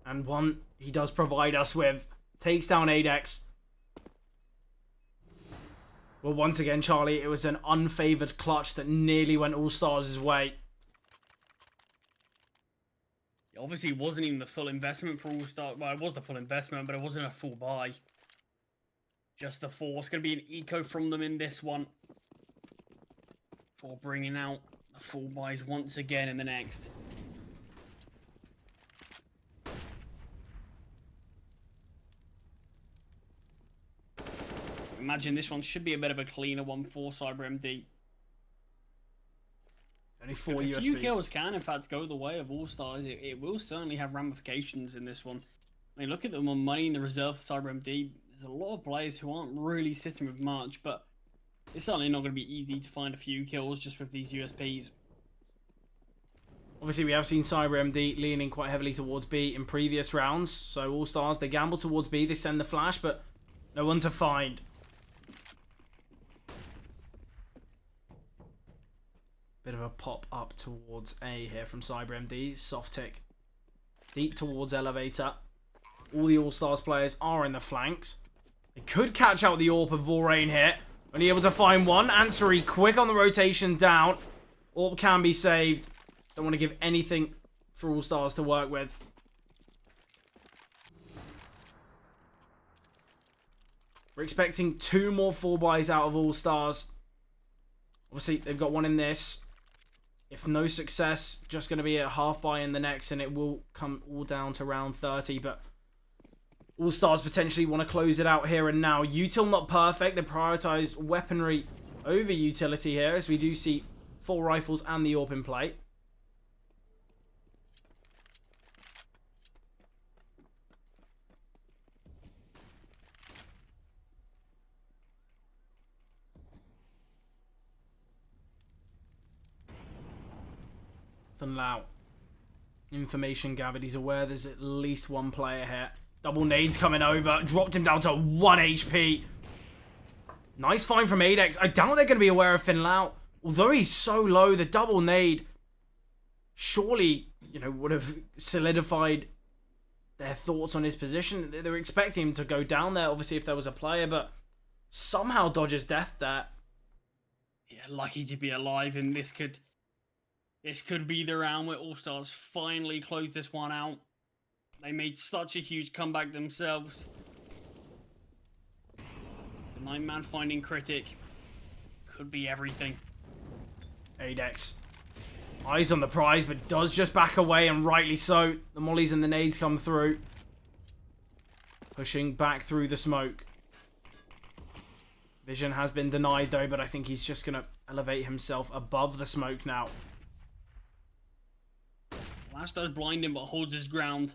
S1: And one he does provide us with. Takes down Adex. Well, once again, Charlie, it was an unfavoured clutch that nearly went All-Stars' way.
S2: It obviously wasn't even the full investment for All-Star. Well, it was the full investment, but it wasn't a full buy. Just the force. Going to be an eco from them in this one. For bringing out the full buys once again in the next. Imagine this one should be a bit of a cleaner one for CyberMD.
S1: Only 4
S2: If a
S1: USBs.
S2: few kills can, in fact, go the way of All-Stars, it will certainly have ramifications in this one. I mean, look at them on money in the reserve for CyberMD. There's a lot of players who aren't really sitting with much, but it's certainly not going to be easy to find a few kills just with these USPs.
S1: Obviously, we have seen CyberMD leaning quite heavily towards B in previous rounds. So All-Stars, they gamble towards B, they send the flash, but no one to find. Bit of a pop up towards A here from CyberMD. Soft tick. Deep towards Elevator. All the All-Stars players are in the flanks. They could catch out the AWP of Vorain here. Only able to find one. Answery quick on the rotation down. AWP can be saved. Don't want to give anything for All-Stars to work with. We're expecting 2 more 4-buys out of All-Stars. Obviously, they've got one in this. If no success, just going to be a half-buy in the next, and it will come all down to round 30. But All-Stars potentially want to close it out here and now. Util not perfect. They prioritized weaponry over utility here, as we do see 4 rifles and the AWP in play. Van Lau. Information gathered. He's aware there's at least 1 player here. Double nades coming over. Dropped him down to 1 HP. Nice find from Adex. I doubt they're going to be aware of Fin Lau. Although he's so low, the double nade surely, you know, would have solidified their thoughts on his position. They were expecting him to go down there, obviously, if there was a player, but somehow dodges death there.
S2: Yeah, lucky to be alive, and this could be the round where All-Stars finally close this one out. They made such a huge comeback themselves. The 9-man finding Critic could be everything.
S1: Adex. Eyes on the prize, but does just back away, and rightly so. The mollies and the nades come through. Pushing back through the smoke. Vision has been denied, though, but I think he's just going to elevate himself above the smoke now.
S2: Flash does blind him, but holds his ground.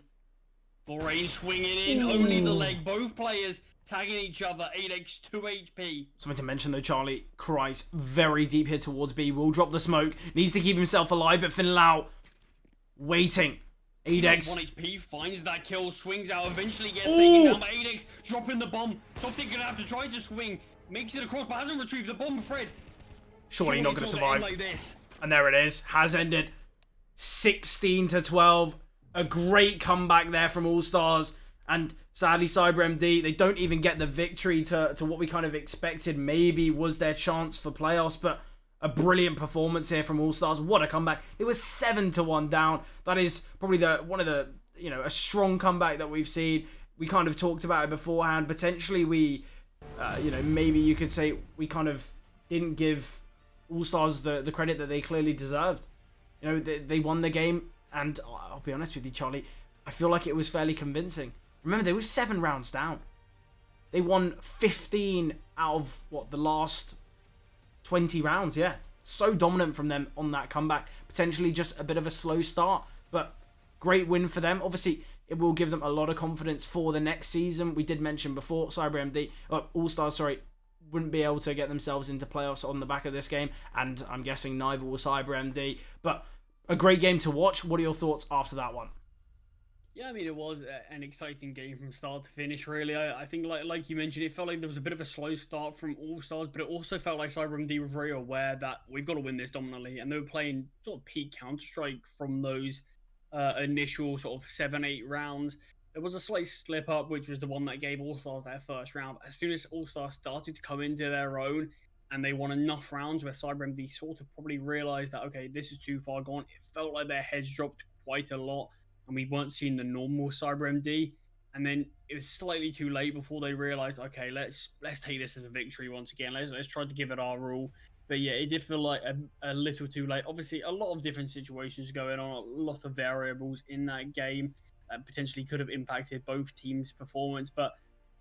S2: Vorain swinging in, only the leg. Both players tagging each other. 8x, 2 HP.
S1: Something to mention, though, Charlie. Christ, very deep here towards B. Will drop the smoke. Needs to keep himself alive, but Fin Lau waiting. 8x.
S2: 1 HP, finds that kill, swings out, eventually gets taken down by 8x, dropping the bomb. Something gonna have to try to swing. Makes it across, but hasn't retrieved the bomb thread.
S1: Surely not going to survive.
S2: Like this.
S1: And there it is. Has ended. 16-12. A great comeback there from All-Stars. And sadly, CyberMD, they don't even get the victory to what we kind of expected maybe was their chance for playoffs. But a brilliant performance here from All-Stars. What a comeback. It was 7-1 down. That is probably one of the, you know, a strong comeback that we've seen. We kind of talked about it beforehand. Potentially we, you know, maybe you could say we kind of didn't give All-Stars the credit that they clearly deserved. You know, they won the game, and I'll be honest with you, Charlie, I feel like it was fairly convincing. Remember, they were 7 rounds down. They won 15 out of, what, the last 20 rounds, yeah. So dominant from them on that comeback. Potentially just a bit of a slow start, but great win for them. Obviously, it will give them a lot of confidence for the next season. We did mention before, CyberMD, All-Stars, sorry, wouldn't be able to get themselves into playoffs on the back of this game, and I'm guessing neither will CyberMD. But a great game to watch. What are your thoughts after that one?
S2: Yeah, I mean, it was an exciting game from start to finish, really. I think, like you mentioned, it felt like there was a bit of a slow start from All Stars, but it also felt like CyberMD were very aware that we've got to win this dominantly, and they were playing sort of peak Counter-Strike from those initial sort of 7-8 rounds. There was a slight slip up, which was the one that gave All Stars their first round. As soon as All Stars started to come into their own, and they won enough rounds where CyberMD sort of probably realized that, okay, this is too far gone. It felt like their heads dropped quite a lot, and we weren't seeing the normal CyberMD. And then it was slightly too late before they realized, okay, let's take this as a victory once again. Let's try to give it our all. But yeah, it did feel like a little too late. Obviously, a lot of different situations going on, a lot of variables in that game that potentially could have impacted both teams' performance. But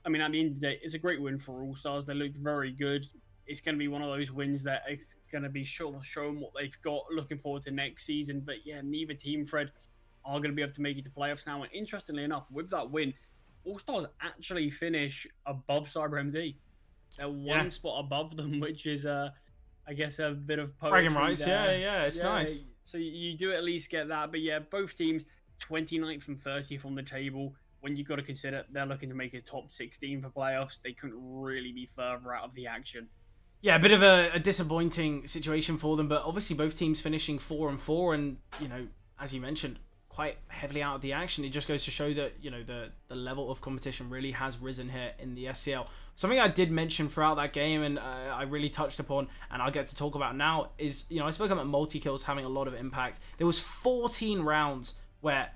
S2: I mean, at the end of the day, it's a great win for All Stars. They looked very good. It's going to be one of those wins that it's going to be showing what they've got. Looking forward to next season. But yeah, neither team, Fred, are going to be able to make it to playoffs now. And interestingly enough, with that win, All Stars actually finish above CyberMD. They're one spot above them, which is, I guess, a bit of poetry.
S1: Bragging rights, yeah, it's nice.
S2: So you do at least get that. But yeah, both teams, 29th and 30th on the table. When you've got to consider they're looking to make a top 16 for playoffs, they couldn't really be further out of the action.
S1: Yeah, a bit of a disappointing situation for them, but obviously both teams finishing 4-4, and you know, as you mentioned, quite heavily out of the action. It just goes to show that, you know, the level of competition really has risen here in the SCL. Something I did mention throughout that game, and I really touched upon, and I'll get to talk about now, is, you know, I spoke about multi-kills having a lot of impact. There was 14 rounds where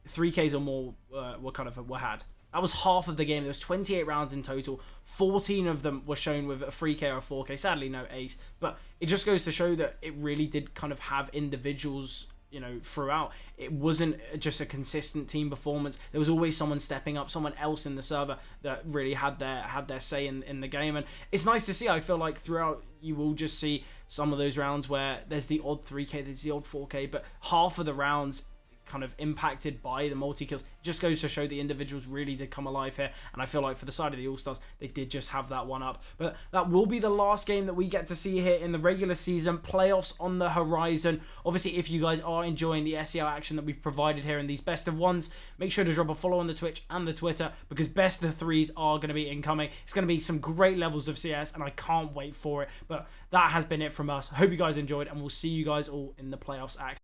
S1: 3Ks or more were had. That was half of the game. There was 28 rounds in total. 14 of them were shown with a 3K or a 4K. Sadly, no ace. But it just goes to show that it really did kind of have individuals, you know, throughout. It wasn't just a consistent team performance. There was always someone stepping up, someone else in the server that really had their say in the game. And it's nice to see. I feel like throughout you will just see some of those rounds where there's the odd 3K, there's the odd 4K, but half of the rounds kind of impacted by the multi-kills. It just goes to show the individuals really did come alive here, and I feel like for the side of the All-Stars, they did just have that one up. But that will be the last game that we get to see here in the regular season. Playoffs on the horizon. Obviously, if you guys are enjoying the SEO action that we've provided here in these best of ones, make sure to drop a follow on the Twitch and the Twitter, because best of threes are going to be incoming. It's going to be some great levels of CS, and I can't wait for it. But that has been it from us. I hope you guys enjoyed, and we'll see you guys all in the playoffs action.